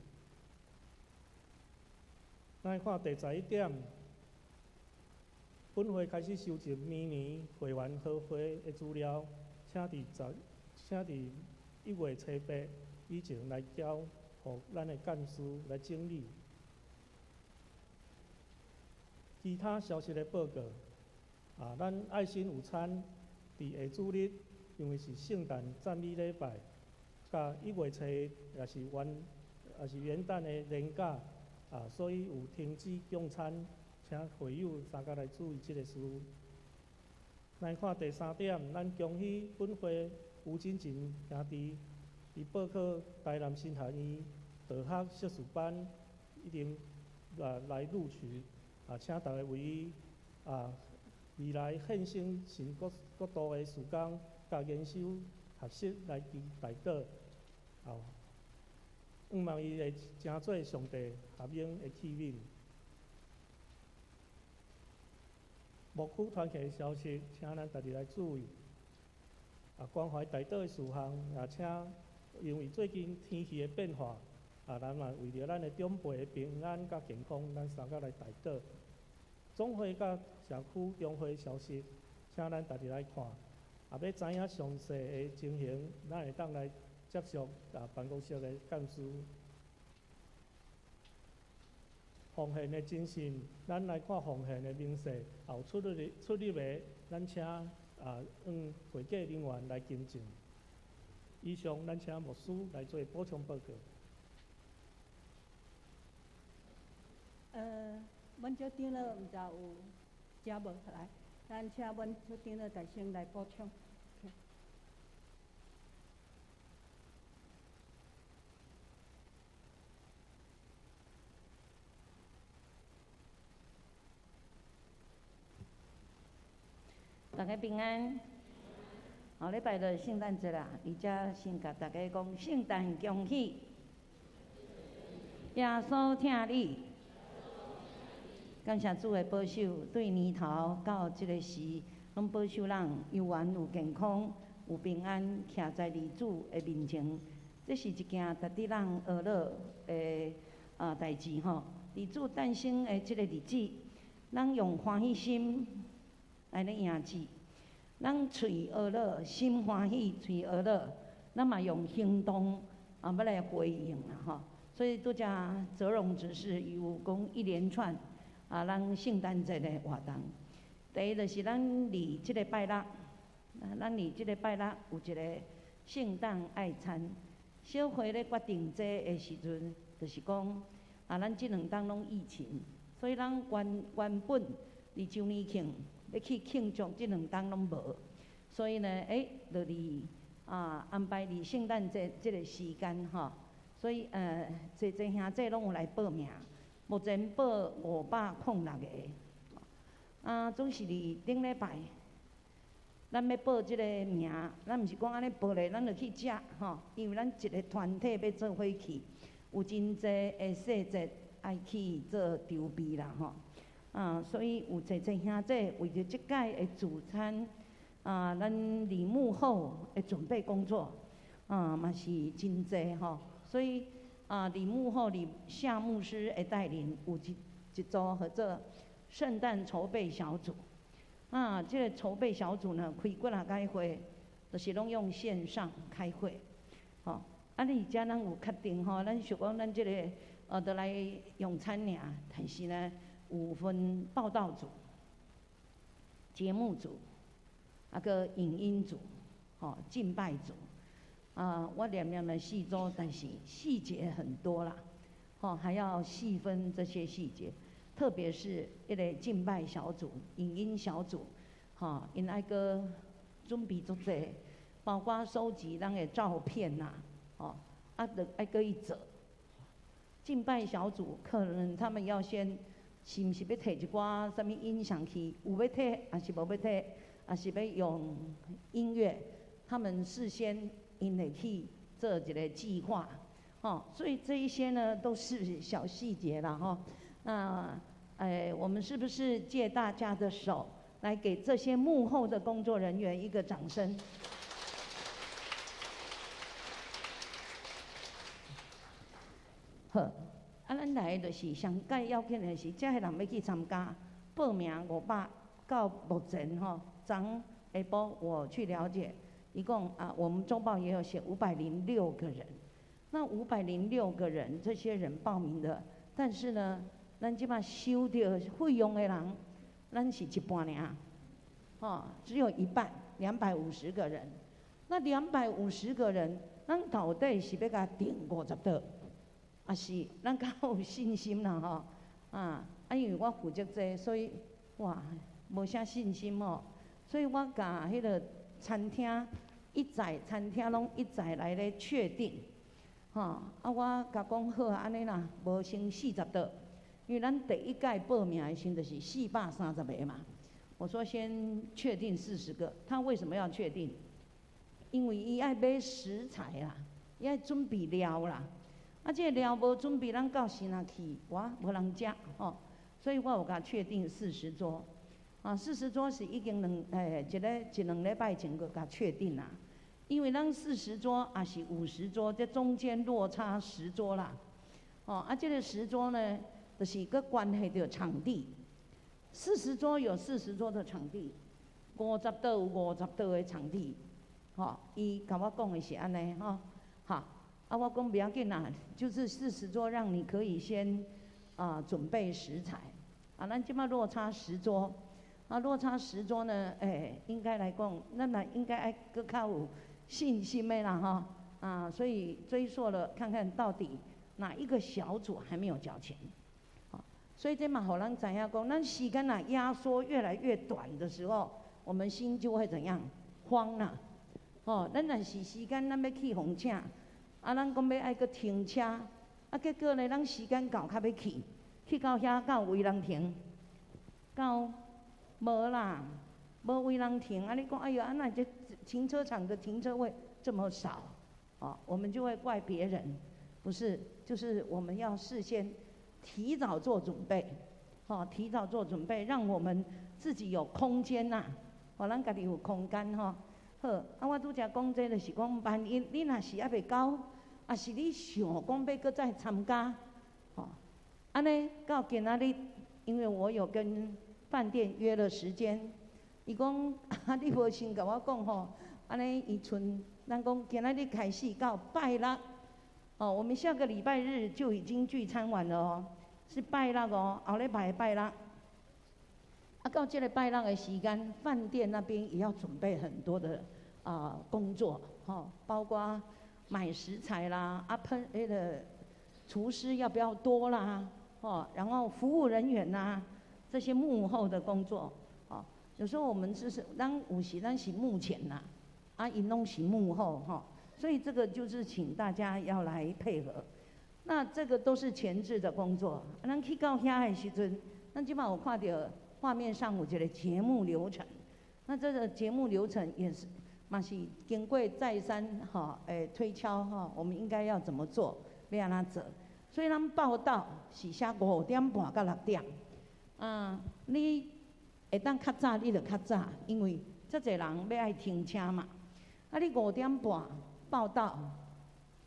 咱来看第11点，本会开始收集明年会员合会的资料，请伫1月初8以前来交予咱的干事来整理。其他消息的报告，咱爱心午餐伫下主日，因为是圣诞赞美礼拜，甲1月初也是元旦的年假，所以有停止供餐，请会友大家来注意这个事。咱看第3点，咱恭喜本会吴金进兄弟。伊报考台南新学院大学硕士班，已经来录取，请大家为伊未来献身新国度的事工，甲研修学习来代祷，希望伊会成做上帝合用的器皿。牧区团契的消息，请咱家己来注意。关怀代祷的事项，也请。因为最近天气的变化，咱嘛为着咱的长辈的平安甲健康，咱三甲来代祷。总会甲社区中会消息，请咱家己来看。要知影详细的情形，咱会当来接触办公室的干事。奉献的精神，咱来看奉献的明细，后出入的，咱请会计人员来更正。以上，咱请牧师来做补充报告。阮这长老毋知有加无来，咱请阮这长老大声来补充。大家平安。后礼拜就圣诞节啦，而遮先甲大家讲圣诞恭喜，耶稣听你，感谢主的保守，对年头到即个时，拢保守人有缘有健康有平安，徛在儿主的面前，这是一件值得人学乐的代志吼。儿主诞生的这个日子，咱用欢喜心来咧迎接，咱嘴学乐，心欢喜，嘴学乐，咱嘛用行动要来回应啦吼。所以拄则泽荣执事有讲一连串咱圣诞节的活动。第一就是咱离即个拜六，咱离即个拜六有一个圣诞爱餐。小会咧决定这的时阵，就是讲咱即2冬拢疫情，所以咱原本伫周年庆要去庆祝即2冬拢无，所以呢，就是安排伫圣诞节即个时间吼。所以侪兄弟拢有来报名，目前报506个。总是伫顶礼拜，咱要报即个名，咱毋是讲安尼报咧，咱就去食吼。因为咱一个团体要做伙去，有真侪的细节爱去做筹备啦吼。所以有侪兄弟为着即届的主餐，咱伫幕后的准备工作，嘛是真侪吼。所以伫幕后伫夏牧师的带领，有一组合作圣诞筹备小组。这个筹备小组呢，开几啊届会，就是拢用线上开会。吼，你遮咱有确定吼，咱想讲咱即个就来用餐尔，但是呢，有分报道组、节目组，个影音组，敬拜组。我念了4周，但是细节很多啦，还要细分这些细节，特别是一个敬拜小组、影音小组，因爱个准备足济，包括收集咱的照片呐，就爱个一做。敬拜小组可能他们要先，是毋是要摕一寡什么音响去？有要摕，还是无要摕？还是要用音乐？他们事先因会去做一个计划，所以这一些呢都是小细节啦，那我们是不是借大家的手，来给这些幕后的工作人员一个掌声？好，咱来的就是上届要紧的是，这些人要去参加，报名500，到目前昨下晡我去了解。一共我们周报也有写506个人，那506个人，这些人报名的，但是呢，咱即摆收到费用的人，咱是一半尔，只有一半，250个人。那250个人，咱到底是要甲定50桌，还是咱较有信心啦因为我负责这，所以哇，无啥信心所以我甲迄个餐厅。餐厅拢一再来咧确定，我甲讲好安尼啦，无先40桌，因为咱第一届报名的时阵就是430个嘛。我说先确定40个，他为什么要确定？因为伊爱买食材啦，伊爱准备料啦，这个料无准备，咱到时若去，无人食所以我有甲确定40桌，40桌是已经一两礼拜前个甲确定啦。因为咱40桌也是50桌，这中间落差10桌啦。这个10桌呢，就是个关系到场地。40桌有40桌的场地，50桌有50桌的场地。伊甲我讲的是安尼好，我讲不要紧啦，就是40桌让你可以先准备食材。咱即摆落差10桌，落差10桌呢，应该来讲，咱嘛应该爱搁较有信心的啦所以追溯了看看到底哪一个小组还没有交钱，所以这嘛互咱知影讲，咱时间压缩越来越短的时候，我们心就会怎样慌啦，咱若是时间咱要去红请，咱讲要爱搁停车，结果呢，咱时间到较要去到遐到有位人停，到无啦。无位人停，你讲哎呀，那这停车场的停车位这么少，我们就会怪别人，不是，就是我们要事先提早做准备，提早做准备，让我们自己有空间互咱家己有空间吼。好，啊，我拄则讲这就是讲，万一你若是还袂够，啊是你想讲要搁再参加，吼，安尼到今仔日，因为我有跟饭店约了时间，伊讲啊，你无先甲我讲吼，安尼伊剩咱讲今仔日开始到拜六，哦，我们下个礼拜日就已经聚餐完了哦，是拜六哦，后礼拜拜六。啊，到这个拜六的时间，饭店那边也要准备很多的工作，包括买食材啦，那个厨师要不要多啦，然后服务人员呐，这些幕后的工作，有时候我们就是有时咱是幕前呐，因拢是幕后所以这个就是请大家要来配合。那这个都是前置的工作，咱去到遐的时阵，咱即摆有看到画面上有一个节目流程，那这个节目流程也是嘛是经过再三推敲我们应该要怎么做，要安怎做。所以咱报道是写5点半到6点，你会当较早你就较早，因为遮侪人要爱停车嘛。啊，你5点半报道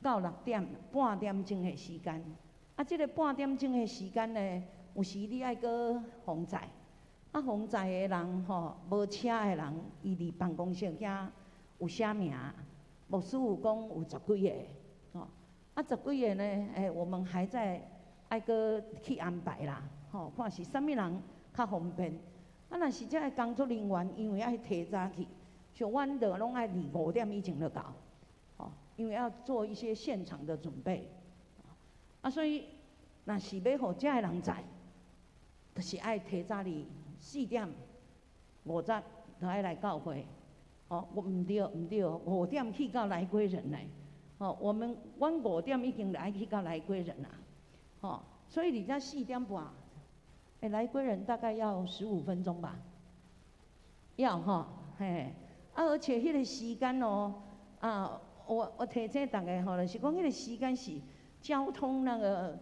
到6点，半点钟的时间。啊，这个半点钟的时间呢，有时你爱搁防载。防载的人无车的人，伊伫办公室遐有写名，牧师有讲有10几个，10几个呢，我们还在爱搁去安排啦，看是啥物人较方便。若是遮个工作人员，因为爱提早去，像阮着拢爱伫5点以前就到，因为要做一些现场的准备，所以若是要互遮个人知，就是爱提早伫4点50就爱来教会，我唔对，5点去到来归人来，阮5点已经来去到来归人啦，所以你在4点半，来归人大概要15分钟吧，要而且迄个时间我提醒大家就是讲迄个时间是交通那个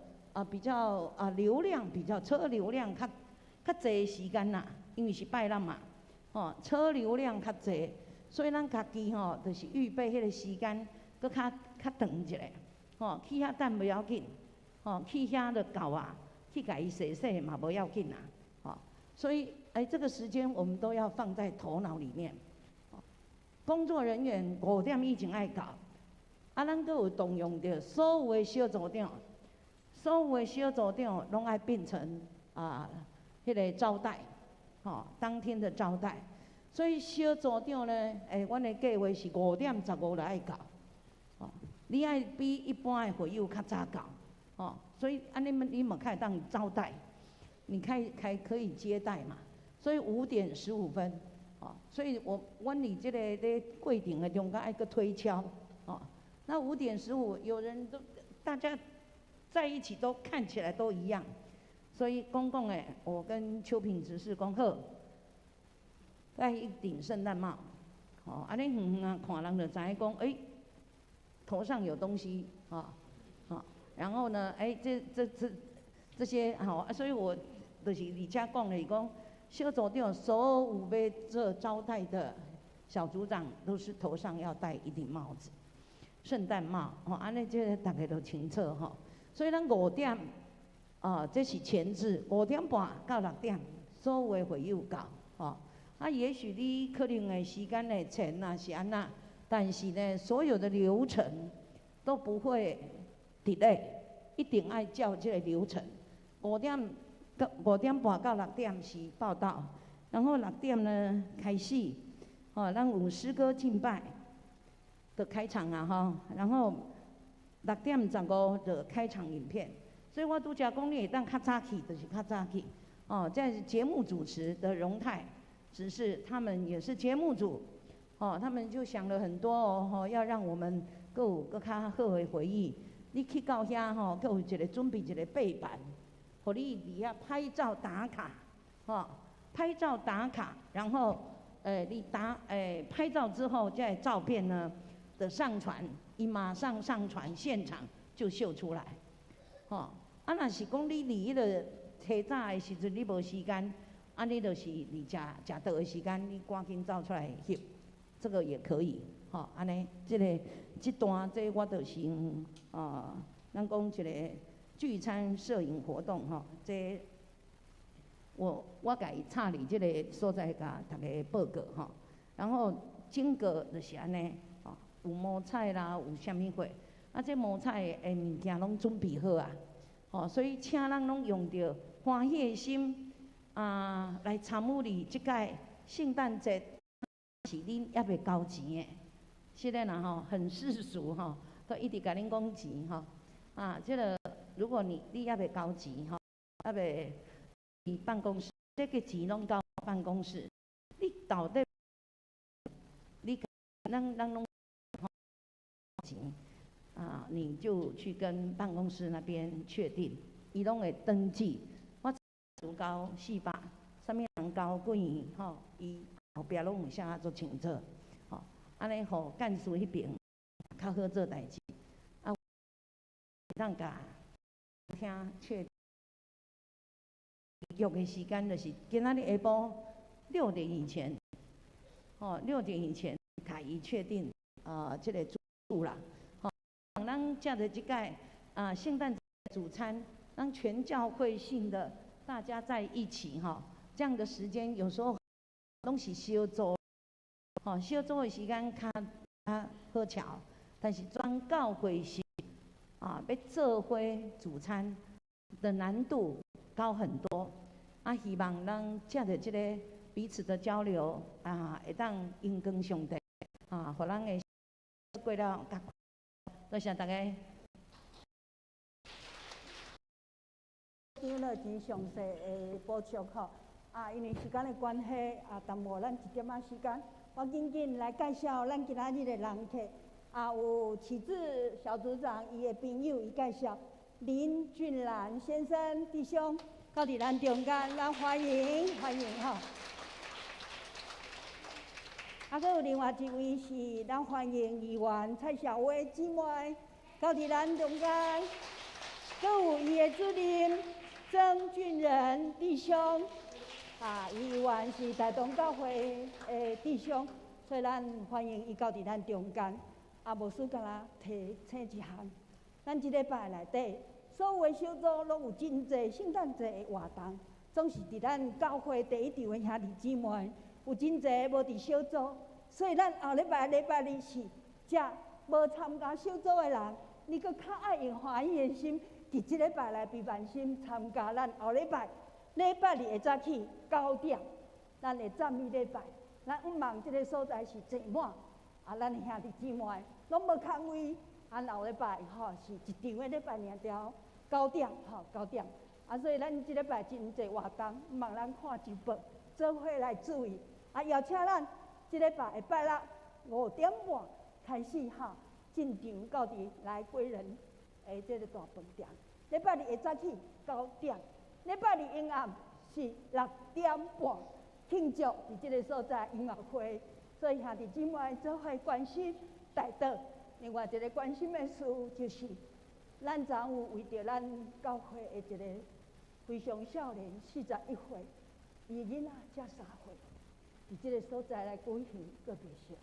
比较流量比较车流量较侪时间啦，因为是拜六嘛，车流量较侪，所以咱家己就是预备迄个时间，搁较长一下，去遐等不要紧，去遐就到啊，去甲伊洗嘛不要紧啦，所以这个时间我们都要放在头脑里面。工作人员5点以前爱到，咱搁有动用着所有的小组长，所有的小组长拢爱变成迄个招待，当天的招待。所以小组长呢，阮的计划是5点15就爱到，你爱比一般的会友较早到，所以安尼你嘛可以当招待，你可以接待嘛。所以5点15分，所以阮伫即个咧过程的中间爱个推敲，那5点15，有人都大家在一起都看起来都一样。所以公共诶，我跟邱品执事讲好，戴一顶圣诞帽，安尼远远看人就知影讲，头上有东西，然后呢，这些所以我就是李家讲的，讲小组长所有要做招待的小组长，都是头上要戴一顶帽子，圣诞帽，安尼这大家都清楚所以咱5点。这是前置，5点半到6点，所有的会友到，也许你可能的时间的前是安那，但是呢，所有的流程都不会 delay， 一定爱照这个流程。5点半到6点是报道，然后6点呢开始，咱有诗歌敬拜的开场然后6点15的开场影片。所以我拄则讲，你会当较早去，就是较早去。在节目主持的荣泰，只是他们也是节目组，他们就想了很多要让我们搁较好的回忆。你去到遐搁有一个准备一个背板，互你伫遐拍照打卡，拍照打卡，然后你拍照之后，这照片呢的上传，伊马上上传，现场就秀出来。若是讲你离迄个提早的时阵，你无时间，你就是你食倒的时间，你赶紧走出来翕，这个也可以。吼，安尼，这段我就是咱讲一个聚餐摄影活动吼，我甲伊插伫即个所在，甲大家报告吼。然后整个就是安尼，吼，有摸彩啦，有啥物货，这摸彩的物件拢准备好啊，吼，所以请咱拢用着欢喜的心来参与哩即届圣诞节，是恁还袂交钱的，现在啦吼很世俗吼，都一直甲恁讲钱吼，即个如果你还袂交钱吼，还袂去办公室，这个钱拢到办公室，你到底咱拢钱你就去跟办公室那边确定，伊拢会登记。我足交400，啥物人交几元吼，伊后壁拢有写做清楚，吼，安尼互干事迄边较好做代志，当甲听确定。约的时间就是今仔日下晡6点以前，6点以前甲伊确定这个住啦，咱借着这届圣诞节主餐，让全教会性的大家在一起这样的时间有时候拢是小组，小组的时间较好巧，但是全教会性要做伙主餐的难度高很多。希望咱借着这个彼此的交流会当因光上帝互咱的过了较快。多谢大家。张乐真详细的补充吼，因为时间的关系耽误咱1点仔时间，我紧紧来介绍咱今仔日的人客。有启智小组长伊的朋友，伊介绍林俊兰先生弟兄到伫咱中间，咱欢迎吼。还有另外一位是咱欢迎议员蔡小薇姊妹到伫咱中间，还有伊的主任曾俊仁弟兄，议员是台东教会的弟兄，所以咱欢迎伊到伫咱中间。无事干啦，请一项，咱即礼拜内底，所有的小组拢有真侪圣诞节的活动，总是伫咱教会第一场的兄弟姊妹，有真侪无伫小组，所以咱后礼拜日是遮无参加小组的人，你搁较爱用欢喜的心，伫即礼拜来备万心参加咱后礼拜日的早起9点，咱的赞美礼拜，咱毋望即个所在是坐满。咱的兄弟姊妹拢无空位，后礼拜是一场的礼拜尔条9点9点，所以咱即礼拜真侪活动，毋望咱看直播，做伙来注意。邀请咱即礼拜的拜六5点半开始进场到伫来归仁的这个大饭店。礼拜日的早起9点，礼拜日阴暗是6点半庆祝伫即个所在音乐会。所以兄弟姊妹做伙关心大道。另外一个关心的事就是，咱昨有为着咱教会的一个非常少年41岁，伊囡仔才3岁，伫即个所在来举行告别式。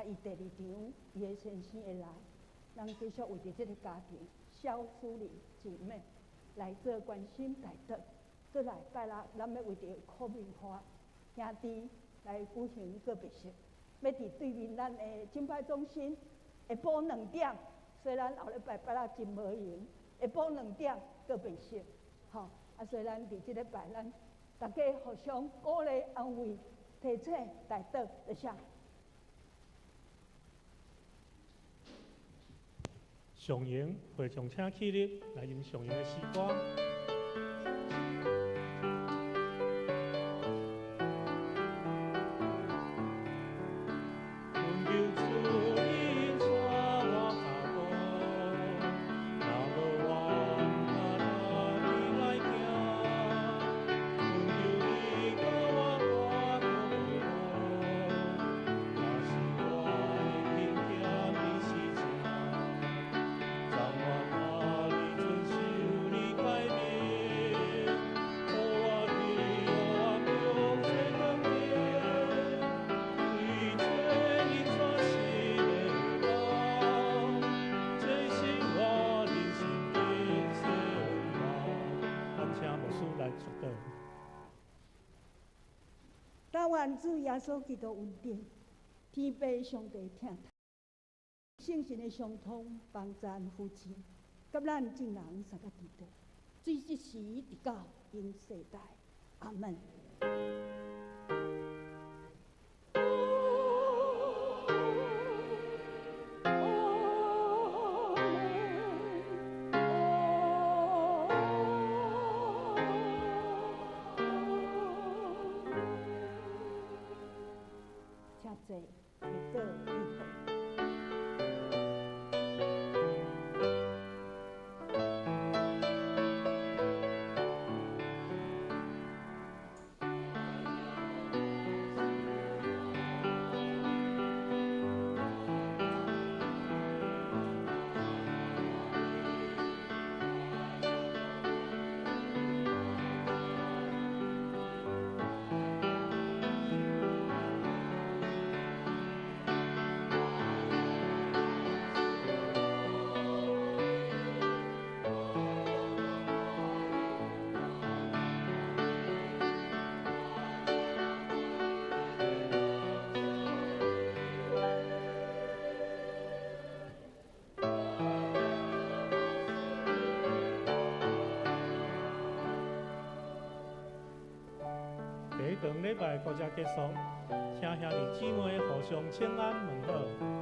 伊第2场伊的先生会来，咱继续为着即个家庭小姊妹姐妹来做关心大道。再来拜六，咱要为着柯明华兄弟来举行告别式，要伫对面咱的敬拜中心下晡2点，虽然后礼拜拜六真无闲，下晡2点告别式，所以咱伫即礼拜咱大家互相鼓励安慰，提醒大道就啥。上营会众请起立，来吟上营的诗歌。改变。愿主耶稣基督稳定，天父上帝听他，圣神的相通帮咱夫妻，甲咱众人三个基督，最一时直到永世代。阿门。请坐，会得礼会。第一堂礼拜到这结束，请兄弟姊妹互相请安问好。